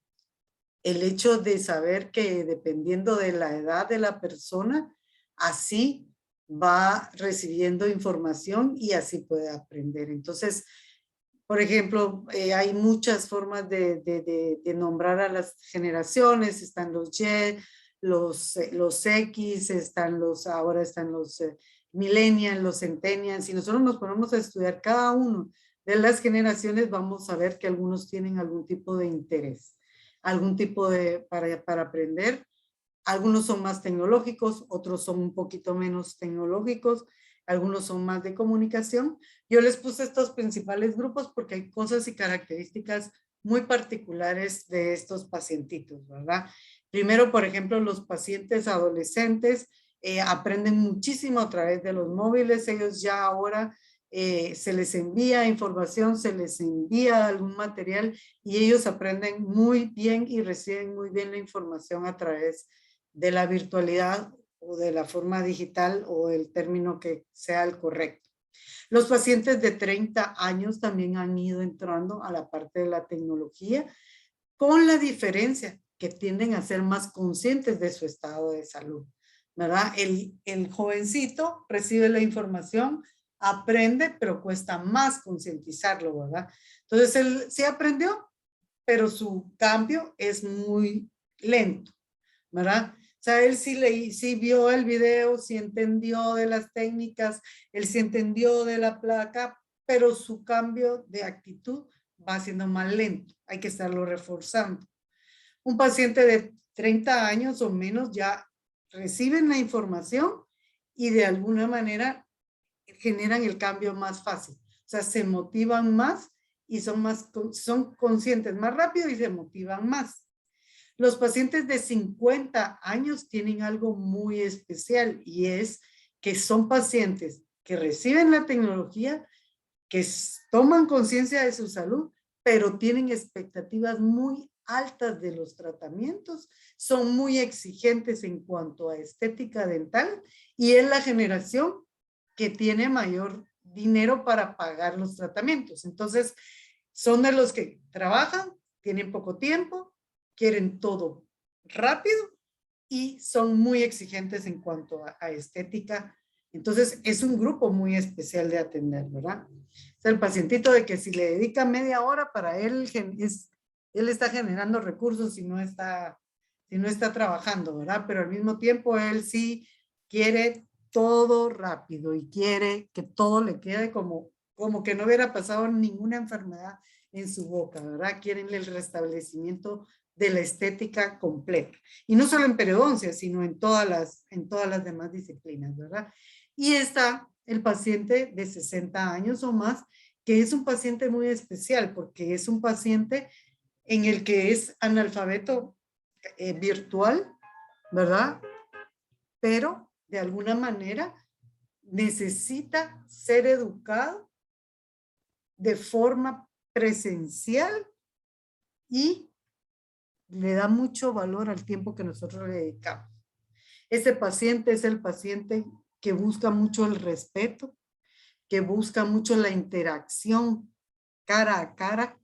hecho de saber que dependiendo de la edad de la persona, así va recibiendo información y así puede aprender. Entonces, por ejemplo, hay muchas formas de nombrar a las generaciones, están los Y, los X, ahora están los millennials, los centennials. Si nosotros nos ponemos a estudiar cada uno de las generaciones, vamos a ver que algunos tienen algún tipo de interés, algún tipo para aprender. Algunos son más tecnológicos, otros son un poquito menos tecnológicos, algunos son más de comunicación. Yo les puse estos principales grupos porque hay cosas y características muy particulares de estos pacientitos, ¿verdad? Primero, por ejemplo, los pacientes adolescentes aprenden muchísimo a través de los móviles. Ellos ya ahora se les envía información, se les envía algún material y ellos aprenden muy bien y reciben muy bien la información a través de la virtualidad o de la forma digital o el término que sea el correcto. Los pacientes de 30 años también han ido entrando a la parte de la tecnología con la diferencia que tienden a ser más conscientes de su estado de salud, ¿verdad? El jovencito recibe la información, aprende, pero cuesta más concientizarlo, ¿verdad? Entonces él sí aprendió, pero su cambio es muy lento, ¿verdad? O sea, él sí vio el video, sí entendió de las técnicas, él sí entendió de la placa, pero su cambio de actitud va siendo más lento. Hay que estarlo reforzando. Un paciente de 30 años o menos ya reciben la información y de alguna manera generan el cambio más fácil. O sea, se motivan más y son conscientes más rápido y se motivan más. Los pacientes de 50 años tienen algo muy especial y es que son pacientes que reciben la tecnología, que toman conciencia de su salud, pero tienen expectativas muy altas de los tratamientos, son muy exigentes en cuanto a estética dental y es la generación que tiene mayor dinero para pagar los tratamientos. Entonces, son de los que trabajan, tienen poco tiempo, quieren todo rápido y son muy exigentes en cuanto a estética. Entonces, es un grupo muy especial de atender, ¿verdad? O sea, el pacientito de que si le dedica media hora, para él, él está generando recursos si no está trabajando, ¿verdad? Pero al mismo tiempo, él sí quiere todo rápido y quiere que todo le quede como que no hubiera pasado ninguna enfermedad en su boca, ¿verdad? Quieren el restablecimiento de la estética completa. Y no solo en periodoncia, sino en todas las demás disciplinas, ¿verdad? Y está el paciente de 60 años o más, que es un paciente muy especial, porque es un paciente en el que es analfabeto virtual, ¿verdad? Pero de alguna manera necesita ser educado de forma presencial y le da mucho valor al tiempo que nosotros le dedicamos. Ese paciente es el paciente que busca mucho el respeto, que busca mucho la interacción cara a cara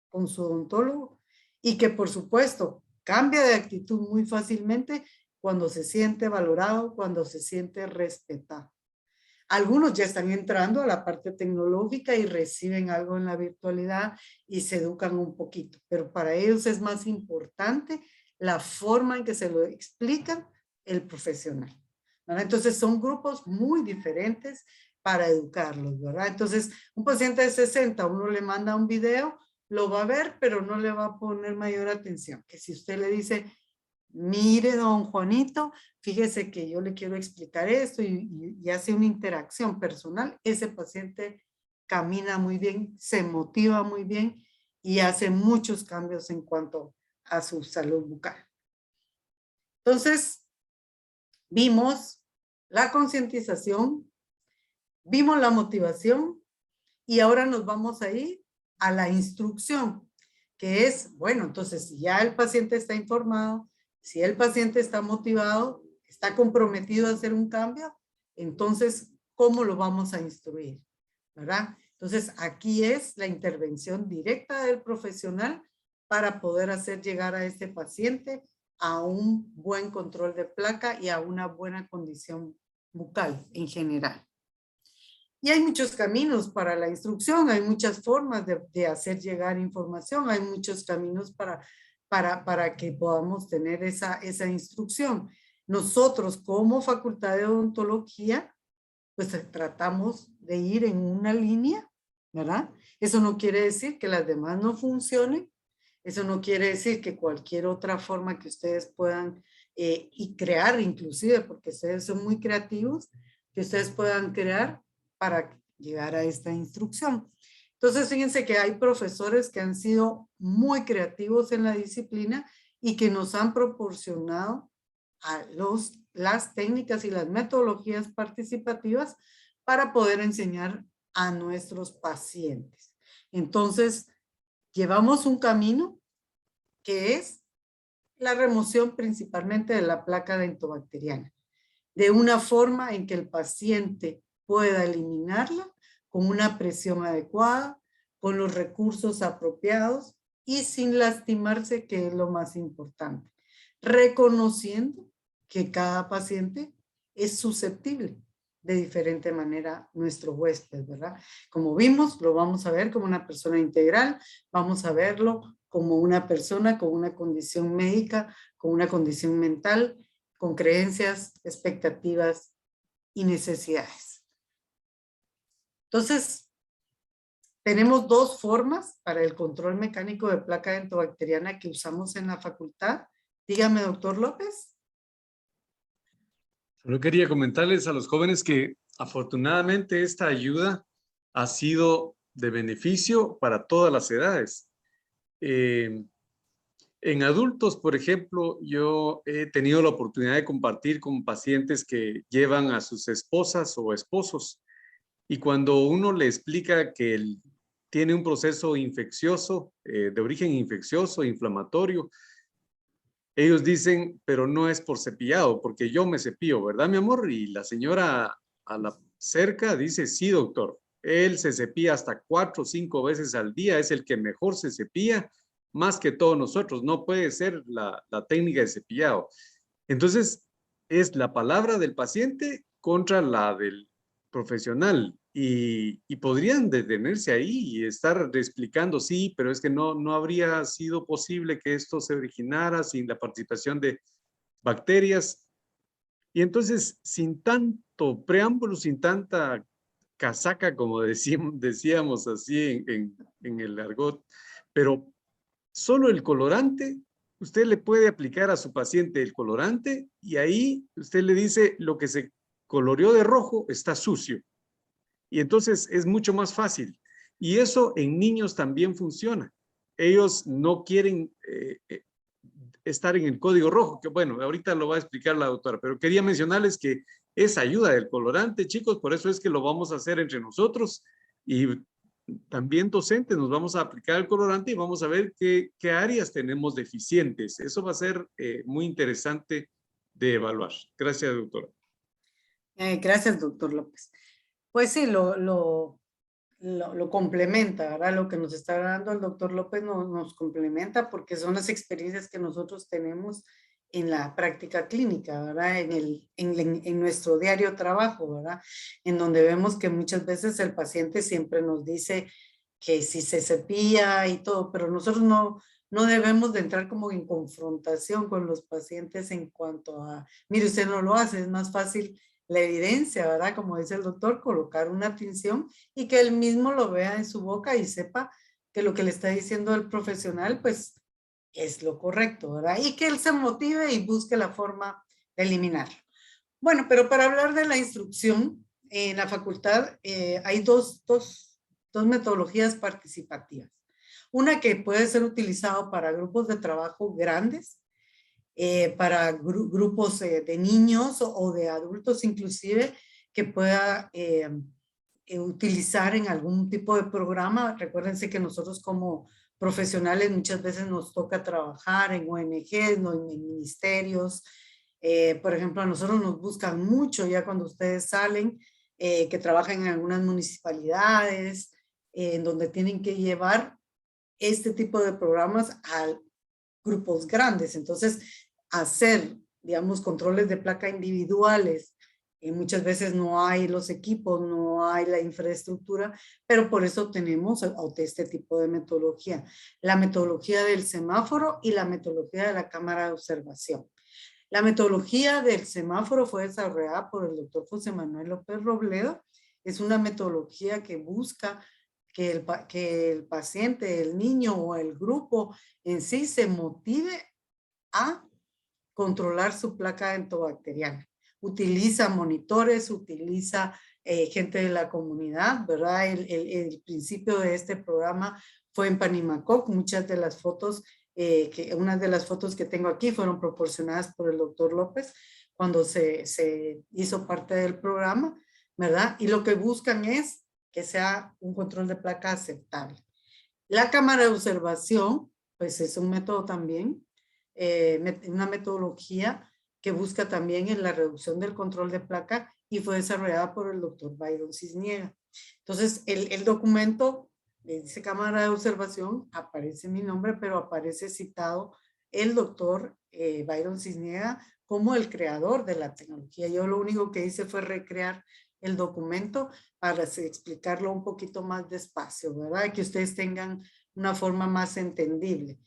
con su odontólogo y que por supuesto cambia de actitud muy fácilmente cuando se siente valorado, cuando se siente respetado. Algunos ya están entrando a la parte tecnológica y reciben algo en la virtualidad y se educan un poquito, pero para ellos es más importante la forma en que se lo explica el profesional, ¿verdad? Entonces son grupos muy diferentes para educarlos, ¿verdad? Entonces un paciente de 60, uno le manda un video, lo va a ver, pero no le va a poner mayor atención. Que si usted le dice, mire, don Juanito, fíjese que yo le quiero explicar esto y hace una interacción personal, ese paciente camina muy bien, se motiva muy bien y hace muchos cambios en cuanto a su salud bucal. Entonces, vimos la concientización, vimos la motivación y ahora nos vamos a ir a la instrucción, que es, bueno, entonces si ya el paciente está informado, si el paciente está motivado, está comprometido a hacer un cambio, entonces, ¿cómo lo vamos a instruir? ¿Verdad? Entonces, aquí es la intervención directa del profesional para poder hacer llegar a este paciente a un buen control de placa y a una buena condición bucal en general. Y hay muchos caminos para la instrucción, hay muchas formas de hacer llegar información, hay muchos caminos para que podamos tener esa instrucción. Nosotros como Facultad de Odontología, pues tratamos de ir en una línea, ¿verdad? Eso no quiere decir que las demás no funcionen, eso no quiere decir que cualquier otra forma que ustedes puedan y crear inclusive, porque ustedes son muy creativos, que ustedes puedan crear para llegar a esta instrucción. Entonces, fíjense que hay profesores que han sido muy creativos en la disciplina y que nos han proporcionado a las técnicas y las metodologías participativas para poder enseñar a nuestros pacientes. Entonces, llevamos un camino que es la remoción principalmente de la placa dentobacteriana, de una forma en que el paciente pueda eliminarla con una presión adecuada, con los recursos apropiados y sin lastimarse, que es lo más importante. Reconociendo que cada paciente es susceptible de diferente manera nuestro huésped, ¿verdad? Como vimos, lo vamos a ver como una persona integral, vamos a verlo como una persona con una condición médica, con una condición mental, con creencias, expectativas y necesidades. Entonces, tenemos dos formas para el control mecánico de placa dentobacteriana que usamos en la facultad. Dígame, doctor López. Solo quería comentarles a los jóvenes que afortunadamente esta ayuda ha sido de beneficio para todas las edades. En adultos, por ejemplo, yo he tenido la oportunidad de compartir con pacientes que llevan a sus esposas o esposos, y cuando uno le explica que él tiene un proceso infeccioso, de origen infeccioso, inflamatorio, ellos dicen, pero no es por cepillado, porque yo me cepillo, ¿verdad, mi amor? Y la señora a la cerca dice, sí, doctor, él se cepilla hasta 4 o 5 veces al día, es el que mejor se cepilla, más que todos nosotros, no puede ser la técnica de cepillado. Entonces, es la palabra del paciente contra la del profesional, y podrían detenerse ahí y estar explicando, sí, pero es que no habría sido posible que esto se originara sin la participación de bacterias. Y entonces, sin tanto preámbulo, sin tanta casaca, como decíamos así en el argot, pero solo el colorante, usted le puede aplicar a su paciente el colorante y ahí usted le dice lo que se coloreó de rojo está sucio. Y entonces es mucho más fácil. Y eso en niños también funciona. Ellos no quieren estar en el código rojo, que bueno, ahorita lo va a explicar la doctora, pero quería mencionarles que esa ayuda del colorante, chicos, por eso es que lo vamos a hacer entre nosotros, y también docentes nos vamos a aplicar el colorante y vamos a ver qué áreas tenemos deficientes. Eso va a ser muy interesante de evaluar. Gracias, doctora. Gracias, doctor López. Pues sí, lo complementa, ¿verdad? Lo que nos está dando el doctor López nos complementa porque son las experiencias que nosotros tenemos en la práctica clínica, ¿verdad? En nuestro diario trabajo, ¿verdad? En donde vemos que muchas veces el paciente siempre nos dice que si se cepilla y todo, pero nosotros no debemos de entrar como en confrontación con los pacientes en cuanto a, mire, usted no lo hace, es más fácil la evidencia, ¿verdad? Como dice el doctor, colocar una tinción y que él mismo lo vea en su boca y sepa que lo que le está diciendo el profesional, pues, es lo correcto, ¿verdad? Y que él se motive y busque la forma de eliminarlo. Bueno, pero para hablar de la instrucción, en la facultad hay dos metodologías participativas. Una que puede ser utilizada para grupos de trabajo grandes, para grupos de niños o de adultos inclusive, que pueda utilizar en algún tipo de programa. Recuérdense que nosotros como profesionales muchas veces nos toca trabajar en ONGs, no en ministerios. Por ejemplo, a nosotros nos buscan mucho ya cuando ustedes salen, que trabajan en algunas municipalidades, en donde tienen que llevar este tipo de programas a grupos grandes. Entonces, hacer, digamos, controles de placa individuales, muchas veces no hay los equipos, no hay la infraestructura, pero por eso tenemos este tipo de metodología. La metodología del semáforo y la metodología de la cámara de observación. La metodología del semáforo fue desarrollada por el doctor José Manuel López Robledo. Es una metodología que busca que el paciente, el niño o el grupo en sí se motive a controlar su placa entobacteriana. Utiliza monitores, utiliza gente de la comunidad, ¿verdad? El principio de este programa fue en Panimacoc. Muchas de las fotos, unas de las fotos que tengo aquí fueron proporcionadas por el doctor López cuando se hizo parte del programa, ¿verdad? Y lo que buscan es que sea un control de placa aceptable. La cámara de observación, pues es un método también, una metodología que busca también en la reducción del control de placa y fue desarrollada por el doctor Byron Cisniega. Entonces, el documento dice cámara de observación, aparece mi nombre, pero aparece citado el doctor Byron Cisniega como el creador de la tecnología. Yo lo único que hice fue recrear el documento para explicarlo un poquito más despacio, ¿verdad? Que ustedes tengan una forma más entendible.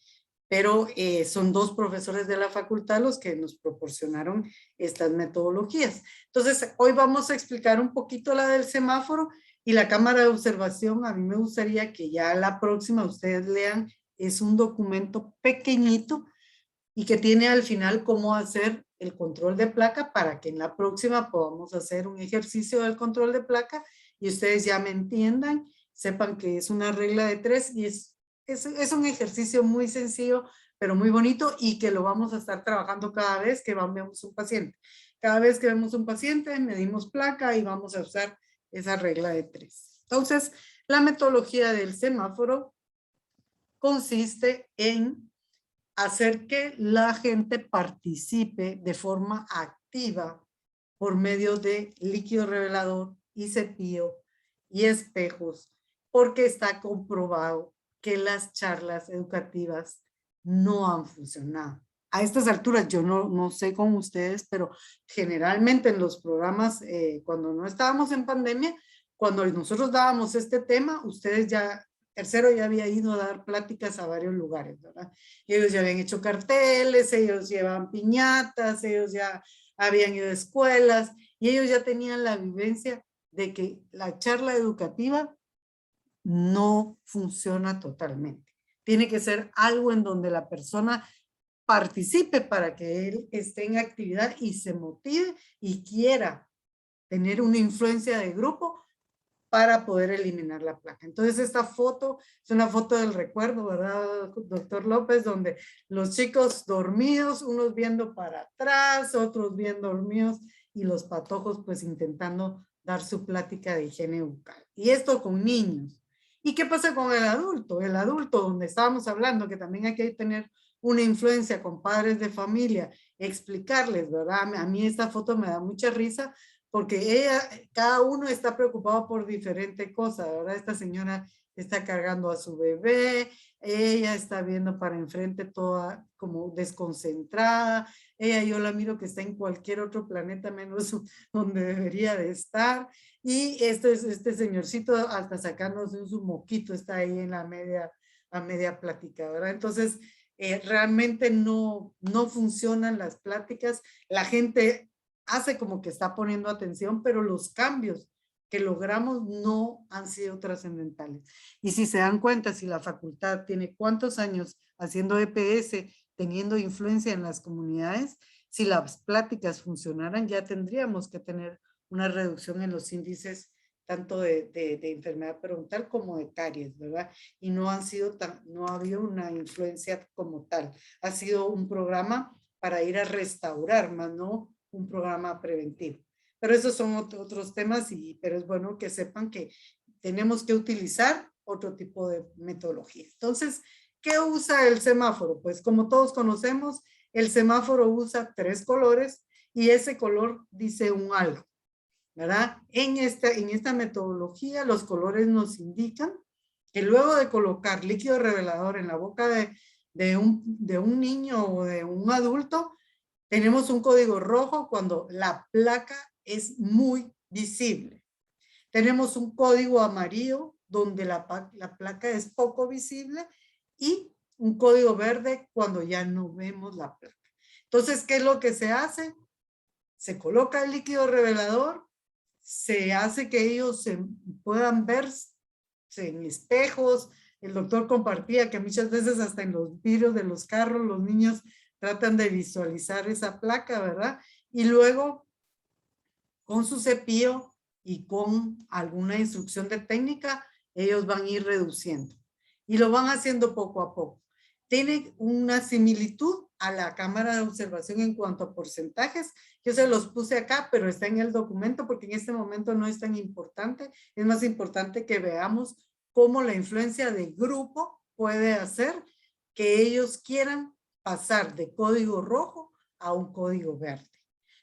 Pero son dos profesores de la facultad los que nos proporcionaron estas metodologías. Entonces, hoy vamos a explicar un poquito la del semáforo y la cámara de observación. A mí me gustaría que ya la próxima ustedes lean, es un documento pequeñito y que tiene al final cómo hacer el control de placa para que en la próxima podamos hacer un ejercicio del control de placa y ustedes ya me entiendan sepan que es una regla de 3 y es un ejercicio muy sencillo, pero muy bonito y que lo vamos a estar trabajando cada vez que vemos un paciente. Cada vez que vemos un paciente, medimos placa y vamos a usar esa regla de 3. Entonces, la metodología del semáforo consiste en hacer que la gente participe de forma activa por medio de líquido revelador y cepillo y espejos, porque está comprobado que las charlas educativas no han funcionado. A estas alturas, yo no sé con ustedes, pero generalmente en los programas, cuando no estábamos en pandemia, cuando nosotros dábamos este tema, ustedes ya, tercero ya había ido a dar pláticas a varios lugares, ¿verdad? Ellos ya habían hecho carteles, ellos llevaban piñatas, ellos ya habían ido a escuelas y ellos ya tenían la vivencia de que la charla educativa no funciona totalmente. Tiene que ser algo en donde la persona participe para que él esté en actividad y se motive y quiera tener una influencia de grupo para poder eliminar la placa. Entonces esta foto es una foto del recuerdo, ¿verdad, doctor López? Donde los chicos dormidos, unos viendo para atrás, otros bien dormidos y los patojos pues intentando dar su plática de higiene bucal. Y esto con niños. ¿Y qué pasa con el adulto? El adulto, donde estábamos hablando, que también hay que tener una influencia con padres de familia, explicarles, ¿verdad? A mí esta foto me da mucha risa porque cada uno está preocupado por diferente cosa, ¿verdad? Esta señora está cargando a su bebé, ella está viendo para enfrente toda como desconcentrada, ella yo la miro que está en cualquier otro planeta menos donde debería de estar, y este señorcito hasta sacándose su moquito está ahí en a media plática, ¿verdad? Entonces, realmente no funcionan las pláticas, la gente hace como que está poniendo atención, pero los cambios que logramos no han sido trascendentales. Y si se dan cuenta, si la facultad tiene cuántos años haciendo EPS, teniendo influencia en las comunidades, si las pláticas funcionaran, ya tendríamos que tener una reducción en los índices tanto de enfermedad periodontal como de caries, ¿verdad? Y no ha habido una influencia como tal. Ha sido un programa para ir a restaurar, más no un programa preventivo. Pero esos son otros temas, pero es bueno que sepan que tenemos que utilizar otro tipo de metodología. Entonces, ¿qué usa el semáforo? Pues como todos conocemos, el semáforo usa 3 colores y ese color dice un algo, ¿verdad? En esta metodología, los colores nos indican que luego de colocar líquido revelador en la boca de un niño o de un adulto, tenemos un código rojo cuando la placa es muy visible. Tenemos un código amarillo donde la placa es poco visible y un código verde cuando ya no vemos la placa. Entonces, ¿qué es lo que se hace? Se coloca el líquido revelador, se hace que ellos se puedan ver en espejos. El doctor compartía que muchas veces hasta en los vidrios de los carros los niños tratan de visualizar esa placa, ¿verdad? Y luego, con su cepillo y con alguna instrucción de técnica, ellos van a ir reduciendo. Y lo van haciendo poco a poco. Tiene una similitud a la cámara de observación en cuanto a porcentajes. Yo se los puse acá, pero está en el documento porque en este momento no es tan importante. Es más importante que veamos cómo la influencia de grupo puede hacer que ellos quieran pasar de código rojo a un código verde.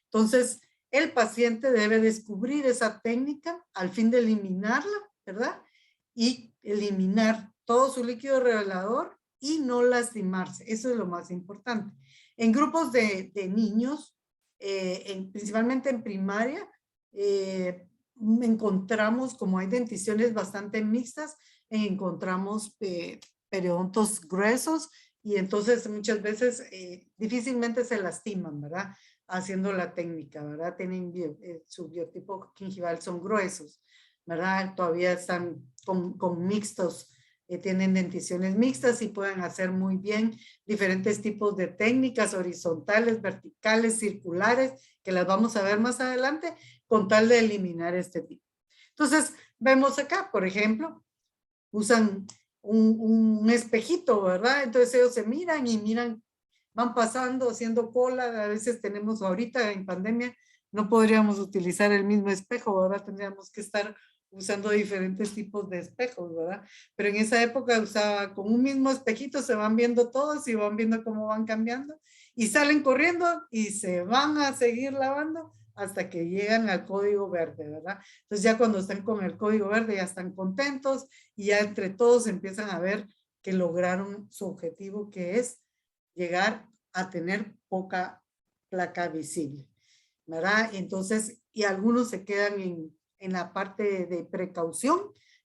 Entonces, el paciente debe descubrir esa técnica al fin de eliminarla, ¿verdad? Y eliminar todo su líquido revelador y no lastimarse. Eso es lo más importante. En grupos de niños, principalmente en primaria, encontramos, como hay denticiones bastante mixtas, encontramos periodontos gruesos y entonces muchas veces difícilmente se lastiman, ¿verdad? Haciendo la técnica, ¿verdad? Tienen su biotipo gingival, son gruesos, ¿verdad? Todavía están con mixtos, tienen denticiones mixtas y pueden hacer muy bien diferentes tipos de técnicas horizontales, verticales, circulares, que las vamos a ver más adelante, con tal de eliminar este tipo. Entonces, vemos acá, por ejemplo, usan un espejito, ¿verdad? Entonces ellos se miran y miran, van pasando, haciendo cola. A veces tenemos ahorita en pandemia, no podríamos utilizar el mismo espejo, ¿verdad? Tendríamos que estar usando diferentes tipos de espejos, ¿verdad? Pero en esa época usaba con un mismo espejito, se van viendo todos y van viendo cómo van cambiando y salen corriendo y se van a seguir lavando hasta que llegan al código verde, ¿verdad? Entonces ya cuando están con el código verde ya están contentos y ya entre todos empiezan a ver que lograron su objetivo, que es llegar a tener poca placa visible, ¿verdad? Entonces, y algunos se quedan en la parte de precaución,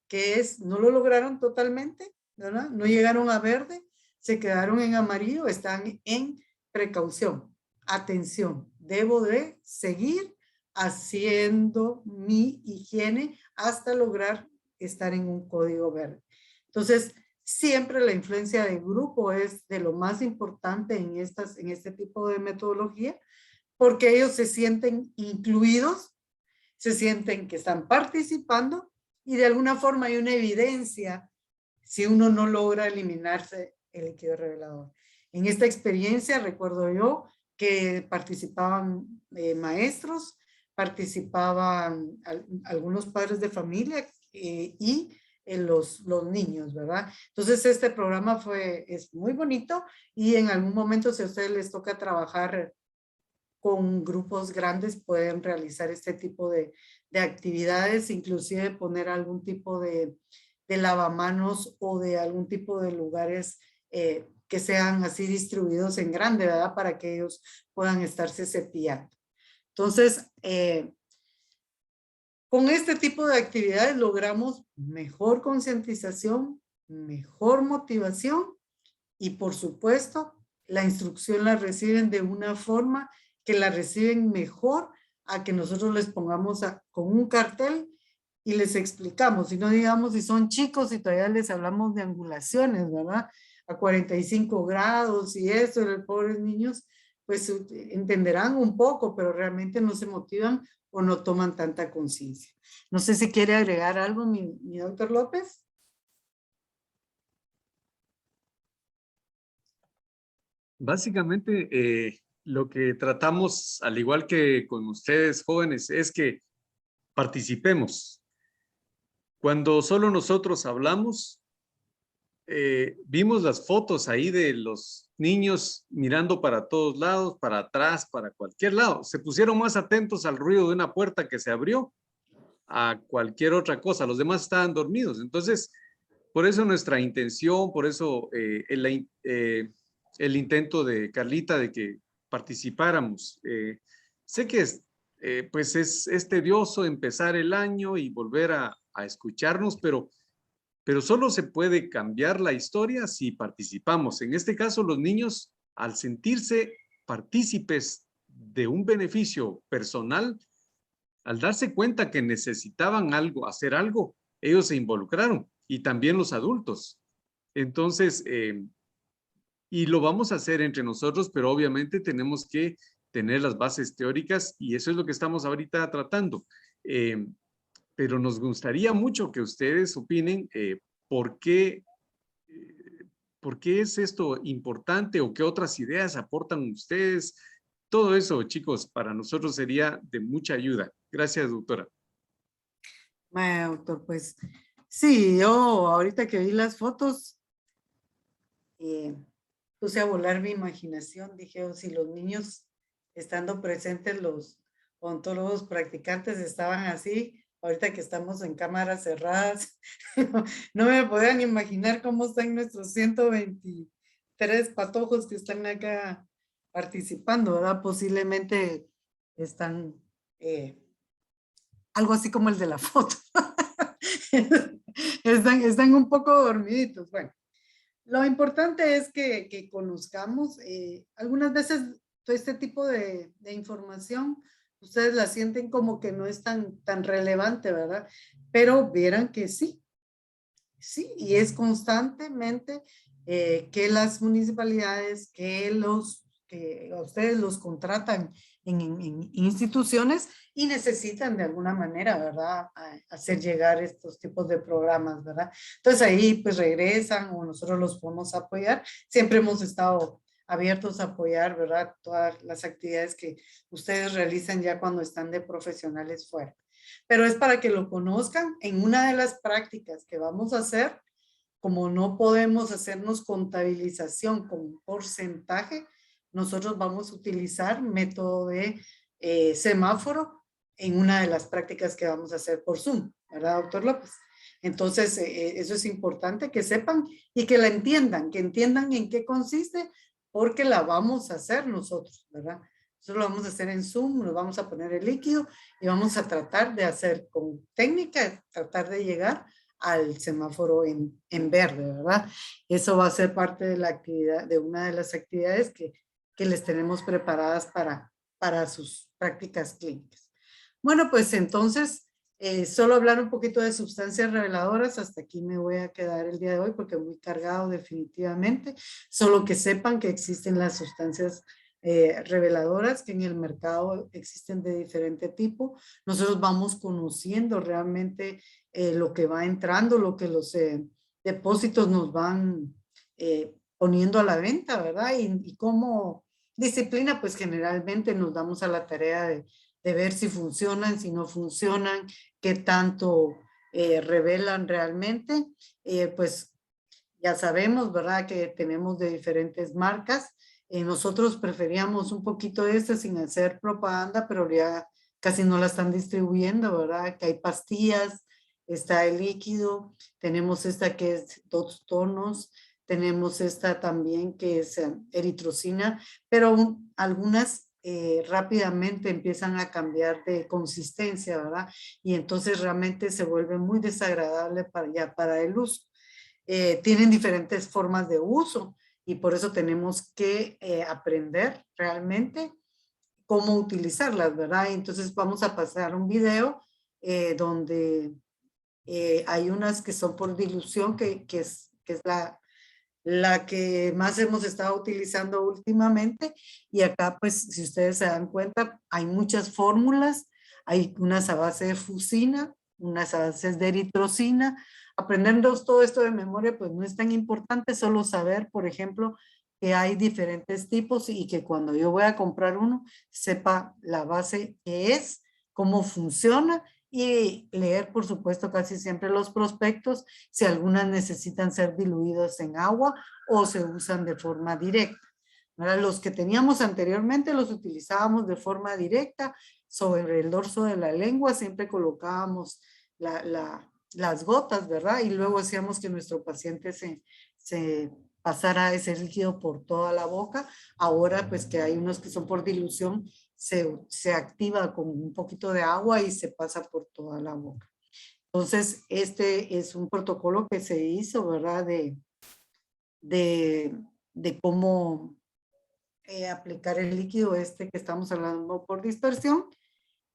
que es, no lo lograron totalmente, ¿verdad? No llegaron a verde, se quedaron en amarillo, están en precaución. Atención, debo de seguir haciendo mi higiene hasta lograr estar en un código verde. Entonces, siempre la influencia de grupo es de lo más importante en este tipo de metodología, porque ellos se sienten incluidos, se sienten que están participando y de alguna forma hay una evidencia si uno no logra eliminarse el líquido revelador. En esta experiencia recuerdo yo que participaban maestros, participaban algunos padres de familia y los niños, ¿verdad? Entonces este programa es muy bonito y en algún momento si a ustedes les toca trabajar con grupos grandes pueden realizar este tipo de actividades, inclusive poner algún tipo de lavamanos o de algún tipo de lugares que sean así distribuidos en grande, ¿verdad? Para que ellos puedan estarse cepillando. Entonces, con este tipo de actividades logramos mejor concientización, mejor motivación y por supuesto la instrucción la reciben de una forma que la reciben mejor a que nosotros les pongamos con un cartel y les explicamos, y no digamos si son chicos y todavía les hablamos de angulaciones, ¿verdad? A 45 grados y eso, los pobres niños pues entenderán un poco, pero realmente no se motivan o no toman tanta conciencia. No sé si quiere agregar algo mi doctor López. Básicamente, lo que tratamos, al igual que con ustedes jóvenes, es que participemos. Cuando solo nosotros hablamos, vimos las fotos ahí de los niños mirando para todos lados, para atrás, para cualquier lado. Se pusieron más atentos al ruido de una puerta que se abrió a cualquier otra cosa. Los demás estaban dormidos. Entonces, por eso nuestra intención, por eso el intento de Carlita de que participáramos. Sé que pues es tedioso empezar el año y volver a escucharnos, pero solo se puede cambiar la historia si participamos. En este caso, los niños, al sentirse partícipes de un beneficio personal, al darse cuenta que necesitaban algo, hacer algo, ellos se involucraron y también los adultos. Entonces, y lo vamos a hacer entre nosotros, pero obviamente tenemos que tener las bases teóricas y eso es lo que estamos ahorita tratando. Pero nos gustaría mucho que ustedes opinen por qué es esto importante o qué otras ideas aportan ustedes. Todo eso, chicos, para nosotros sería de mucha ayuda. Gracias, doctora. Bueno, doctor, pues sí, yo ahorita que vi las fotos, puse a volar mi imaginación. Dije, oh, si los niños estando presentes, los odontólogos practicantes estaban así, ahorita que estamos en cámaras cerradas, no me podían imaginar cómo están nuestros 123 patojos que están acá participando, ¿verdad? Posiblemente están algo así como el de la foto. están un poco dormiditos. Bueno, lo importante es que conozcamos, algunas veces todo este tipo de información, ustedes la sienten como que no es tan relevante, ¿verdad? Pero vieran que sí, y es constantemente que las municipalidades, que a ustedes los contratan en instituciones y necesitan de alguna manera, ¿verdad? Hacer llegar estos tipos de programas, ¿verdad? Entonces ahí pues regresan o nosotros los podemos apoyar. Siempre hemos estado abiertos a apoyar, ¿verdad? Todas las actividades que ustedes realizan ya cuando están de profesionales fuera. Pero es para que lo conozcan. En una de las prácticas que vamos a hacer, como no podemos hacernos contabilización con porcentaje, nosotros vamos a utilizar método de semáforo en una de las prácticas que vamos a hacer por Zoom, ¿verdad, doctor López? Entonces, eso es importante que sepan y que que entiendan en qué consiste, porque la vamos a hacer nosotros, ¿verdad? Nosotros lo vamos a hacer en Zoom, nos vamos a poner el líquido y vamos a tratar de hacer con técnica, tratar de llegar al semáforo en verde, ¿verdad? Eso va a ser parte de la actividad, de una de las actividades que les tenemos preparadas para sus prácticas clínicas. Bueno, pues entonces, solo hablar un poquito de sustancias reveladoras, hasta aquí me voy a quedar el día de hoy porque muy cargado definitivamente, solo que sepan que existen las sustancias reveladoras que en el mercado existen de diferente tipo. Nosotros vamos conociendo realmente lo que va entrando, lo que los depósitos nos van poniendo a la venta, ¿verdad? Y como disciplina, pues generalmente nos damos a la tarea de ver si funcionan, si no funcionan, qué tanto revelan realmente. Pues ya sabemos, ¿verdad? Que tenemos de diferentes marcas. Nosotros preferíamos un poquito de esta sin hacer propaganda, pero ya casi no la están distribuyendo, ¿verdad? Que hay pastillas, está el líquido, tenemos esta que es dos tonos, tenemos esta también que es eritrocina, pero algunas rápidamente empiezan a cambiar de consistencia, ¿verdad? Y entonces realmente se vuelve muy desagradable para el uso. Tienen diferentes formas de uso y por eso tenemos que aprender realmente cómo utilizarlas, ¿verdad? Entonces vamos a pasar un video donde hay unas que son por dilución, que es la que más hemos estado utilizando últimamente. Y acá, pues, si ustedes se dan cuenta, hay muchas fórmulas. Hay unas a base de fusina, unas a base de eritrocina. Aprendernos todo esto de memoria, pues, no es tan importante, solo saber, por ejemplo, que hay diferentes tipos y que cuando yo voy a comprar uno, sepa la base que es, cómo funciona y leer, por supuesto, casi siempre los prospectos, si algunas necesitan ser diluidos en agua o se usan de forma directa. ¿Verdad? Los que teníamos anteriormente los utilizábamos de forma directa sobre el dorso de la lengua, siempre colocábamos las gotas, ¿verdad? Y luego hacíamos que nuestro paciente se pasara ese líquido por toda la boca. Ahora, pues que hay unos que son por dilución, se activa con un poquito de agua y se pasa por toda la boca. Entonces, este es un protocolo que se hizo, ¿verdad? De cómo aplicar el líquido este que estamos hablando por dispersión.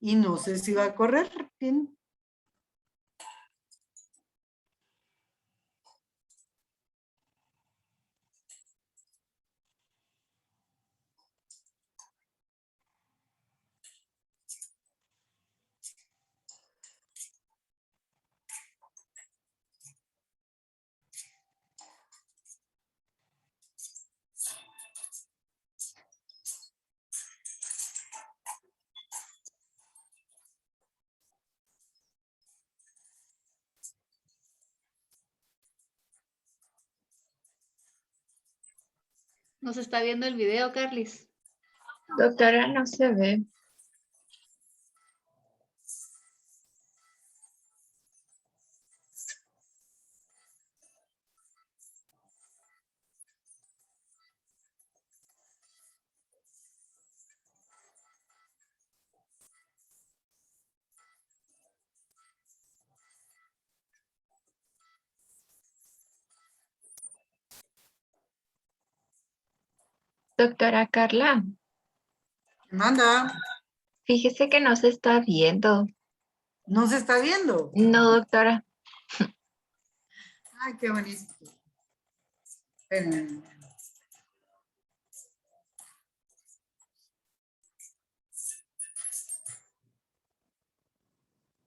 Y no sé si va a correr bien. ¿Nos está viendo el video, Carlis? Doctora, no se ve. Doctora Carla, Manda, fíjese que no se está viendo. ¿no se está viendo? No, doctora. Ay, qué bonito. Espérenme.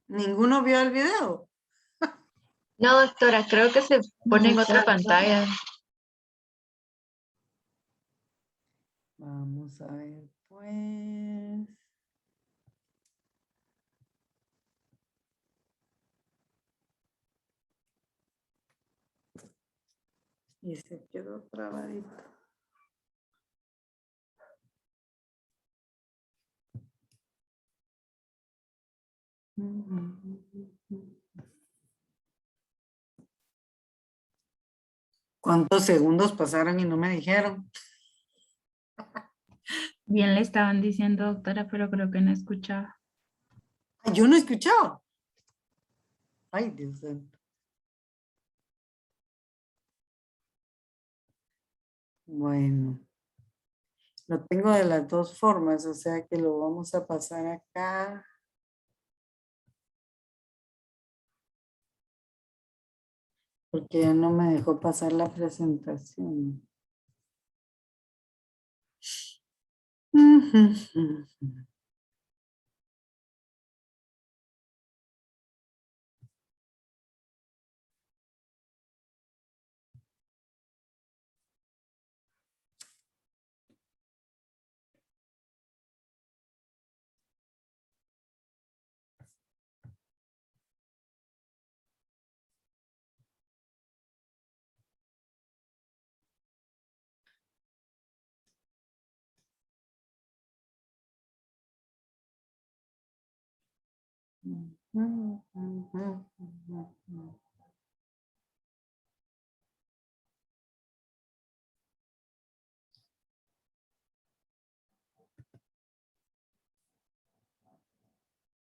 ¿Ninguno vio el video? No, doctora, creo que se pone en otra pantalla. Vamos a ver, pues. Y se quedó trabadito. ¿Cuántos segundos pasaron y no me dijeron? Bien le estaban diciendo, doctora, pero creo que no escuchaba. Ay, yo no he escuchado. Ay, Dios santo. Bueno, lo tengo de las dos formas, o sea que lo vamos a pasar acá. Porque ya no me dejó pasar la presentación.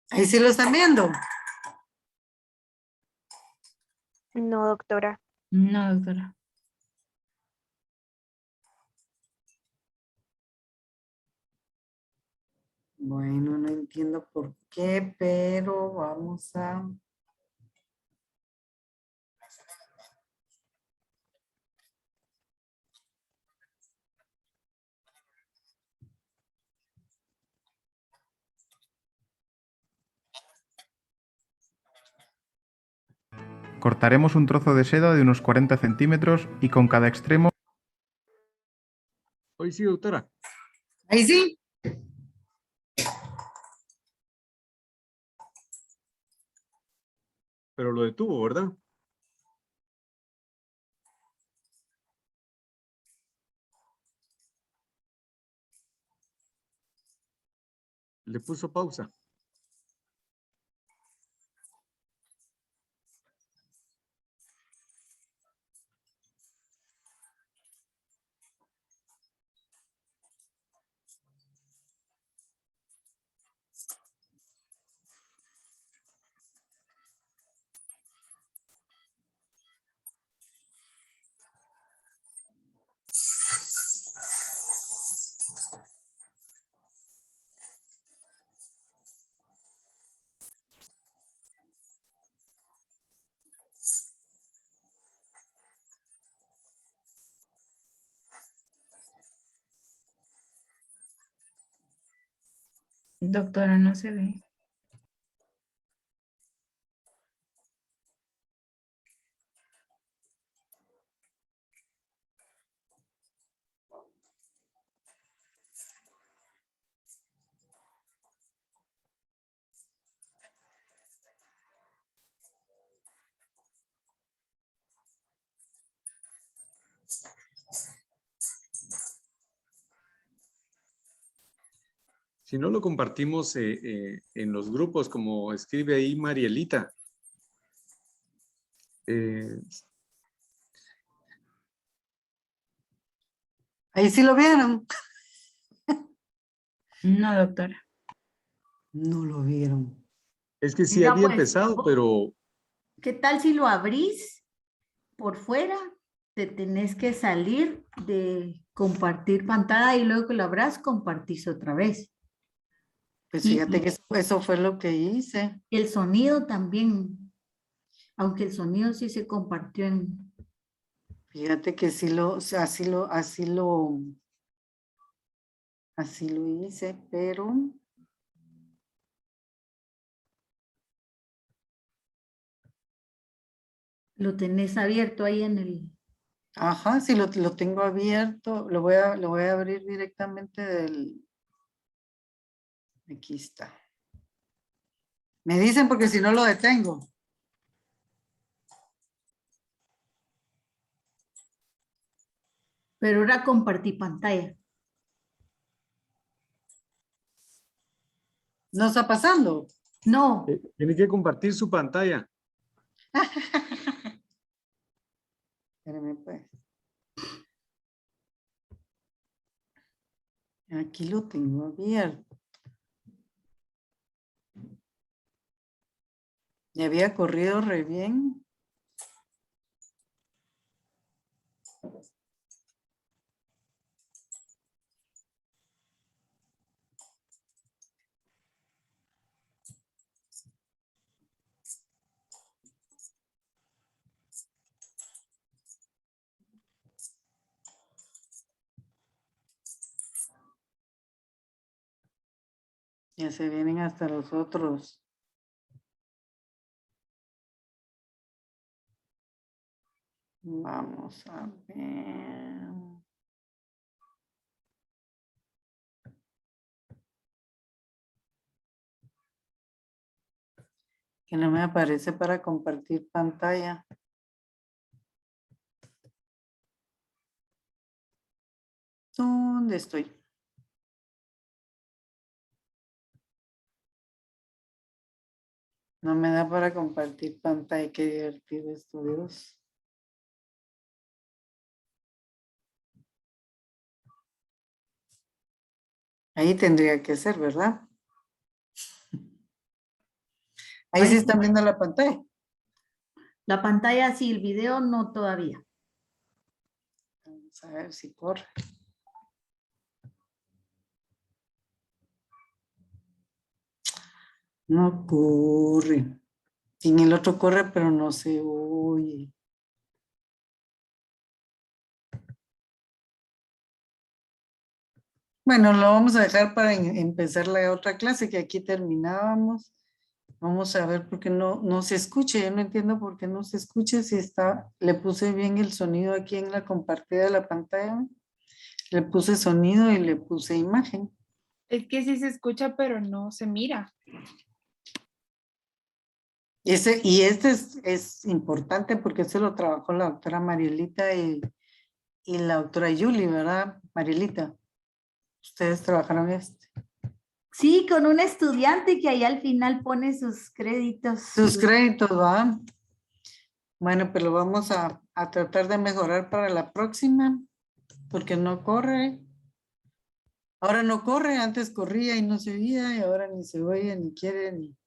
Ahí sí lo están viendo. No, doctora. No, doctora. Bueno, no entiendo por qué, pero vamos a... Cortaremos un trozo de seda de unos 40 centímetros y con cada extremo. Hoy sí, doctora. Ahí sí. Pero lo detuvo, ¿verdad? Le puso pausa. Doctora, no se ve. Si no lo compartimos en los grupos, como escribe ahí Marielita. Ahí sí lo vieron. No, doctora. No lo vieron. Es que sí Mira, había pues, empezado, pero ¿qué tal si lo abrís por fuera? Te tenés que salir de compartir pantalla y luego que lo abras, compartís otra vez. Pues Y- fíjate que eso fue lo que hice. El sonido también, aunque el sonido sí se compartió en... Fíjate que sí así lo hice, pero Lo tenés abierto ahí en el... Ajá, sí, lo tengo abierto. Lo voy a abrir directamente del... Aquí está. Me dicen porque si no lo detengo. Pero ahora compartí pantalla. ¿No está pasando? No, Tiene que compartir su pantalla. Espérame, pues. Aquí lo tengo abierto. Ya había corrido re bien. Ya se vienen hasta los otros. Vamos a ver. Que no me aparece para compartir pantalla. ¿Dónde estoy? No me da para compartir pantalla. Qué divertido esto, Dios. Ahí tendría que ser, ¿verdad? Ahí sí están viendo la pantalla. la pantalla sí, el video no todavía. Vamos a ver si corre. No corre. En el otro corre, pero no se oye. Bueno, lo vamos a dejar para empezar la otra clase, que aquí terminábamos. Vamos a ver por qué no se escucha. Yo no entiendo por qué no se escucha. Si está, le puse bien el sonido aquí en la compartida de la pantalla. Le puse sonido y le puse imagen. Es que sí se escucha, pero no se mira. Y este es importante porque este lo trabajó la doctora Marielita y la doctora Yuli, ¿verdad, Marielita? Ustedes trabajaron este. Sí, con un estudiante que ahí al final pone sus créditos. Sus créditos, ¿va? Bueno, pues lo vamos a tratar de mejorar para la próxima, porque no corre. Ahora no corre, antes corría y no se oía, y ahora ni se oye, ni quiere, ni...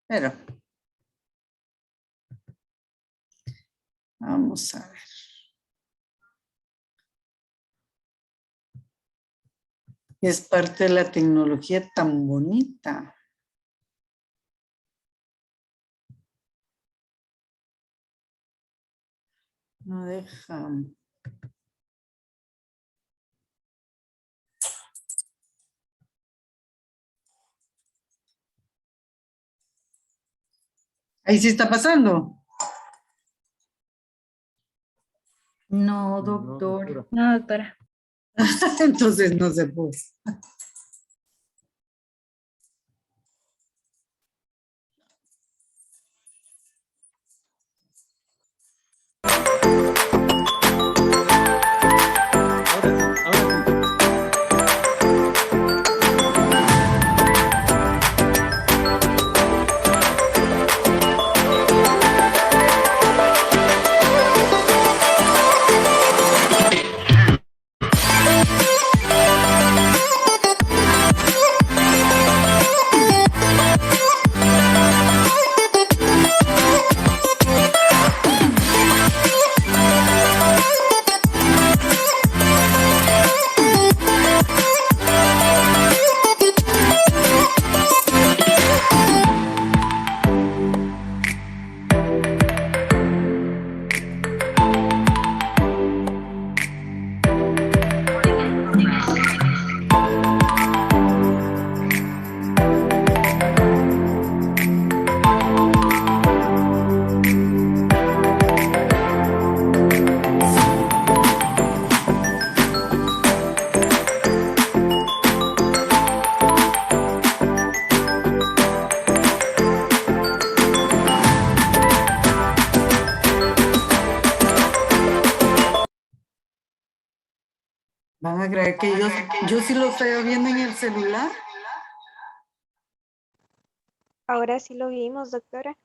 Pero... Vamos a ver. Es parte de la tecnología tan bonita. No deja. Ahí sí está pasando. No, doctor. No, doctora. Entonces no se puede. Van a creer que yo sí lo estoy viendo en el celular. Ahora sí lo vimos, doctora.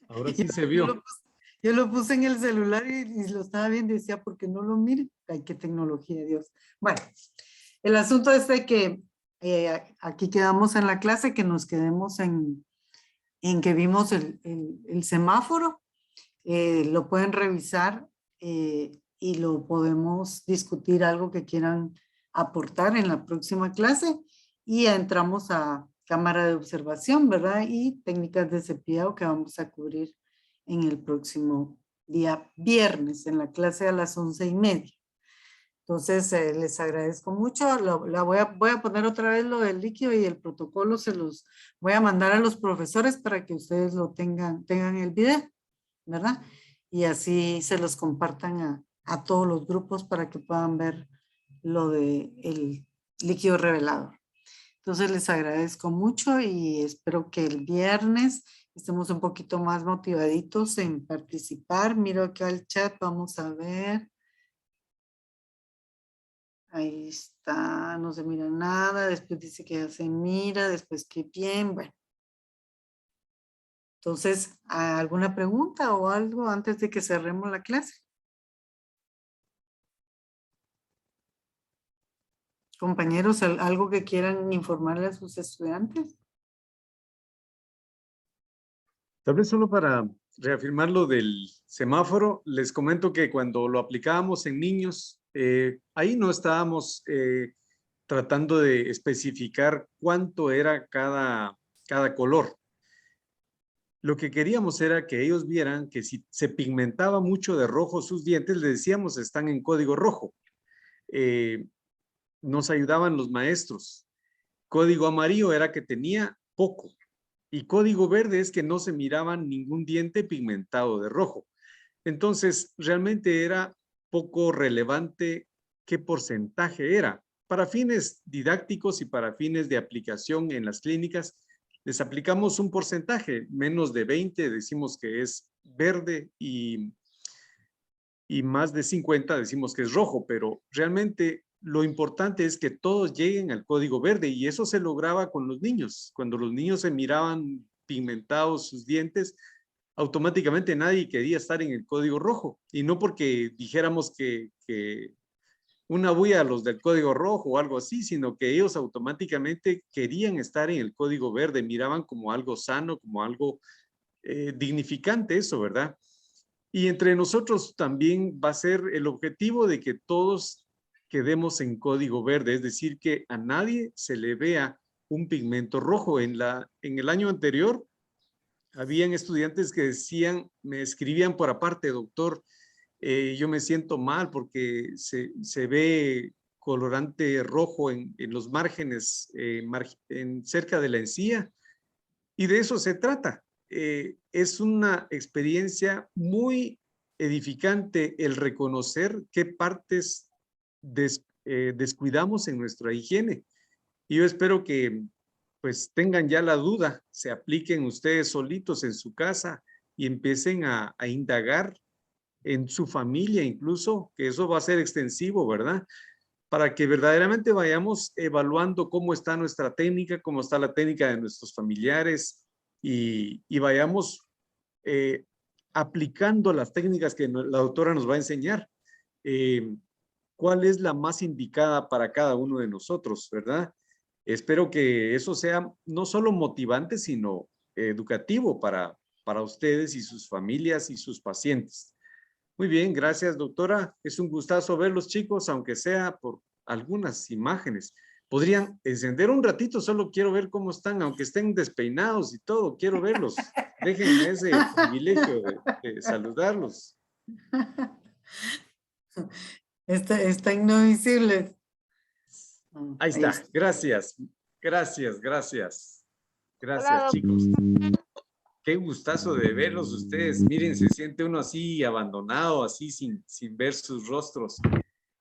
Ahora sí se Yo vio. yo lo puse en el celular y lo estaba viendo y decía, ¿por qué no lo miren? Ay, qué tecnología, Dios. Bueno, el asunto es de que aquí quedamos en la clase, que nos quedemos en que vimos el semáforo. Lo pueden revisar y lo podemos discutir, algo que quieran aportar en la próxima clase, y ya entramos a cámara de observación, ¿verdad? Y técnicas de cepillado, que vamos a cubrir en el próximo día viernes, en la clase a las 11:30. Entonces, les agradezco mucho. Voy a poner otra vez lo del líquido, y el protocolo se los voy a mandar a los profesores para que ustedes lo tengan el video, ¿verdad? Y así se los compartan a todos los grupos para que puedan ver lo de el líquido revelador. Entonces les agradezco mucho y espero que el viernes estemos un poquito más motivaditos en participar. Miro acá el chat, vamos a ver. Ahí está, no se mira nada, después dice que ya se mira, después que bien, bueno. Entonces, ¿alguna pregunta o algo antes de que cerremos la clase? Compañeros, ¿algo que quieran informarle a sus estudiantes? Tal vez solo para reafirmar lo del semáforo, les comento que cuando lo aplicábamos en niños, ahí no estábamos tratando de especificar cuánto era cada color. Lo que queríamos era que ellos vieran que si se pigmentaba mucho de rojo sus dientes, les decíamos están en código rojo. Nos ayudaban los maestros. Código amarillo era que tenía poco. Y código verde es que no se miraban ningún diente pigmentado de rojo. Entonces, realmente era poco relevante qué porcentaje era. Para fines didácticos y para fines de aplicación en las clínicas, les aplicamos un porcentaje, menos de 20 decimos que es verde y más de 50 decimos que es rojo, pero realmente lo importante es que todos lleguen al código verde, y eso se lograba con los niños. Cuando los niños se miraban pigmentados sus dientes, automáticamente nadie quería estar en el código rojo, y no porque dijéramos que una bulla a los del código rojo o algo así, sino que ellos automáticamente querían estar en el código verde, miraban como algo sano, como algo dignificante eso, ¿verdad? Y entre nosotros también va a ser el objetivo de que todos quedemos en código verde, es decir, que a nadie se le vea un pigmento rojo. En el año anterior, habían estudiantes que decían, me escribían por aparte, doctor, yo me siento mal porque se ve colorante rojo en los márgenes, cerca de la encía, y de eso se trata. Es una experiencia muy edificante el reconocer qué partes descuidamos en nuestra higiene. Y yo espero que pues tengan ya la duda, se apliquen ustedes solitos en su casa y empiecen a indagar en su familia incluso, que eso va a ser extensivo, ¿verdad? Para que verdaderamente vayamos evaluando cómo está nuestra técnica, cómo está la técnica de nuestros familiares, y vayamos aplicando las técnicas que la doctora nos va a enseñar. ¿Cuál es la más indicada para cada uno de nosotros, verdad? Espero que eso sea no solo motivante, sino educativo para ustedes y sus familias y sus pacientes. Muy bien, gracias, doctora. Es un gustazo verlos, chicos, aunque sea por algunas imágenes. ¿Podrían encender un ratito? Solo quiero ver cómo están, aunque estén despeinados y todo. Quiero verlos. Déjenme ese privilegio de saludarlos. Están no visibles. Ahí está. Gracias. Gracias, gracias. Gracias, chicos. Qué gustazo de verlos ustedes. Miren, se siente uno así abandonado, así sin ver sus rostros.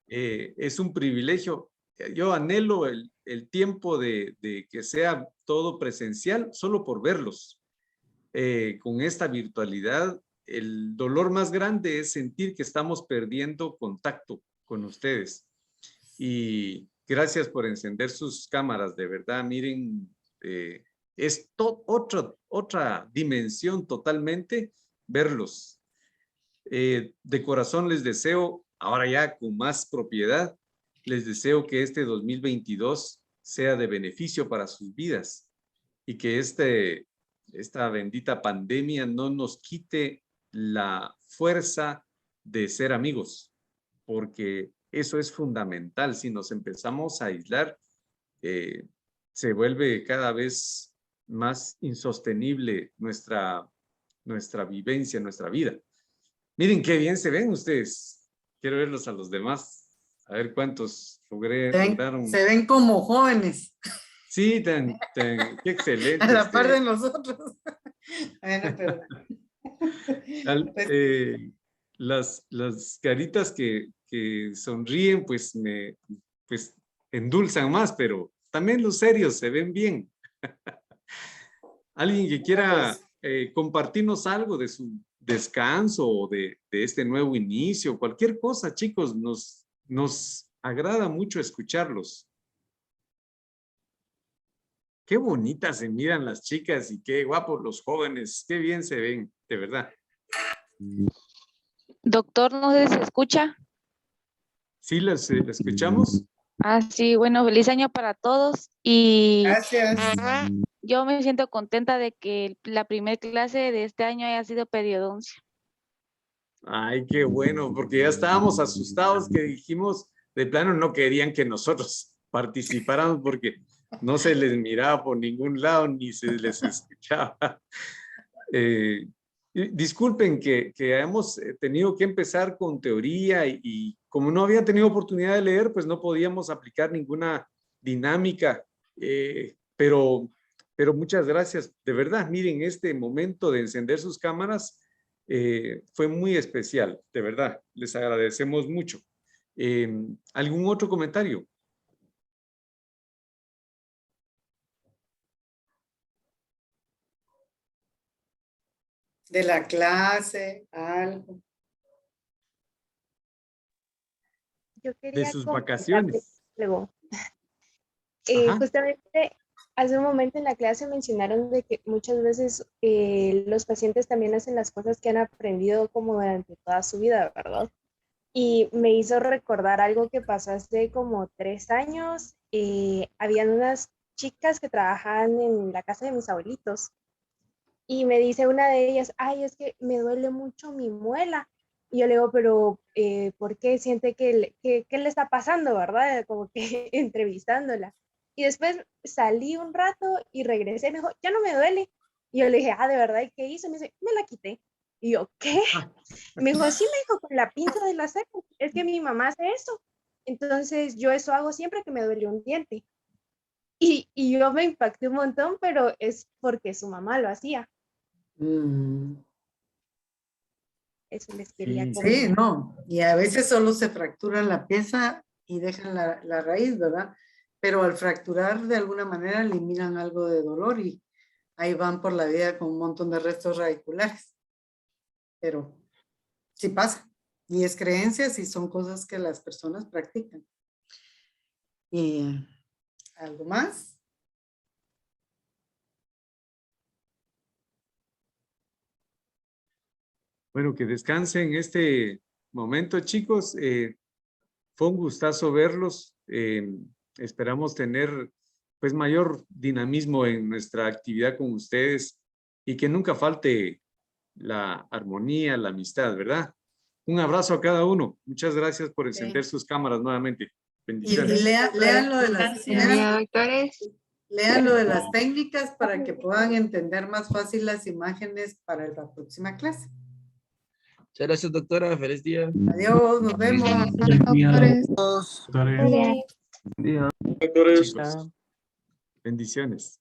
Es un privilegio. Yo anhelo el tiempo de que sea todo presencial solo por verlos. Con esta virtualidad, el dolor más grande es sentir que estamos perdiendo contacto con ustedes. Y gracias por encender sus cámaras, de verdad, miren, es otra dimensión totalmente verlos. De corazón les deseo, ahora ya con más propiedad, les deseo que este 2022 sea de beneficio para sus vidas y que esta bendita pandemia no nos quite la fuerza de ser amigos, porque eso es fundamental. Si nos empezamos a aislar, se vuelve cada vez más insostenible nuestra vivencia, nuestra vida. Miren qué bien se ven ustedes. Quiero verlos a los demás. A ver cuántos lograron. Se ven como jóvenes. Sí, qué excelente. A la par de nosotros. Bueno, pero... las caritas que sonríen, pues endulzan más, pero también los serios se ven bien. Alguien que quiera compartirnos algo de su descanso o de este nuevo inicio, cualquier cosa, chicos, nos agrada mucho escucharlos. Qué bonitas se miran las chicas y qué guapos los jóvenes, qué bien se ven, de verdad. Doctor, no sé si se escucha. Sí, la escuchamos. Ah, sí, bueno, feliz año para todos y Gracias. yo me siento contenta de que la primera clase de este año haya sido periodoncia. Ay, qué bueno, porque ya estábamos asustados que dijimos, de plano no querían que nosotros participáramos porque no se les miraba por ningún lado ni se les escuchaba. Disculpen que hemos tenido que empezar con teoría y como no había tenido oportunidad de leer, pues no podíamos aplicar ninguna dinámica, pero muchas gracias. De verdad, miren, este momento de encender sus cámaras fue muy especial, de verdad, les agradecemos mucho. ¿Algún otro comentario? De la clase, algo. Yo quería De sus comentar vacaciones. algo. Ajá. Justamente hace un momento en la clase mencionaron de que muchas veces los pacientes también hacen las cosas que han aprendido como durante toda su vida, ¿verdad? Y me hizo recordar algo que pasó hace como 3 años. Habían unas chicas que trabajaban en la casa de mis abuelitos. Y me dice una de ellas, ay, es que me duele mucho mi muela. Y yo le digo, pero ¿por qué siente qué le está pasando, verdad? Como que entrevistándola. Y después salí un rato y regresé, me dijo, ya no me duele. Y yo le dije, ah, ¿de verdad? ¿Y qué hizo? Me dice, me la quité. Y yo, ¿qué? Y me dijo, sí, me dijo, con la pinza de la ceja. Es que mi mamá hace eso. Entonces yo eso hago siempre que me duele un diente. Y yo me impacté un montón, pero es porque su mamá lo hacía. Eso les quería comentar. Sí, no. Y a veces solo se fractura la pieza y dejan la raíz, ¿verdad? Pero al fracturar de alguna manera eliminan algo de dolor y ahí van por la vida con un montón de restos radiculares. Pero sí pasa. Y es creencias y son cosas que las personas practican. ¿Y algo más? Bueno, que descansen en este momento, chicos. Fue un gustazo verlos. Esperamos tener pues mayor dinamismo en nuestra actividad con ustedes y que nunca falte la armonía, la amistad, ¿verdad? Un abrazo a cada uno. Muchas gracias por encender sus cámaras nuevamente. Bendiciones. Y lean lo de las lean lo de las técnicas para que puedan entender más fácil las imágenes para la próxima clase. Muchas gracias, doctora. Feliz día. Adiós, nos vemos. Doctores. Buen día. Bendiciones.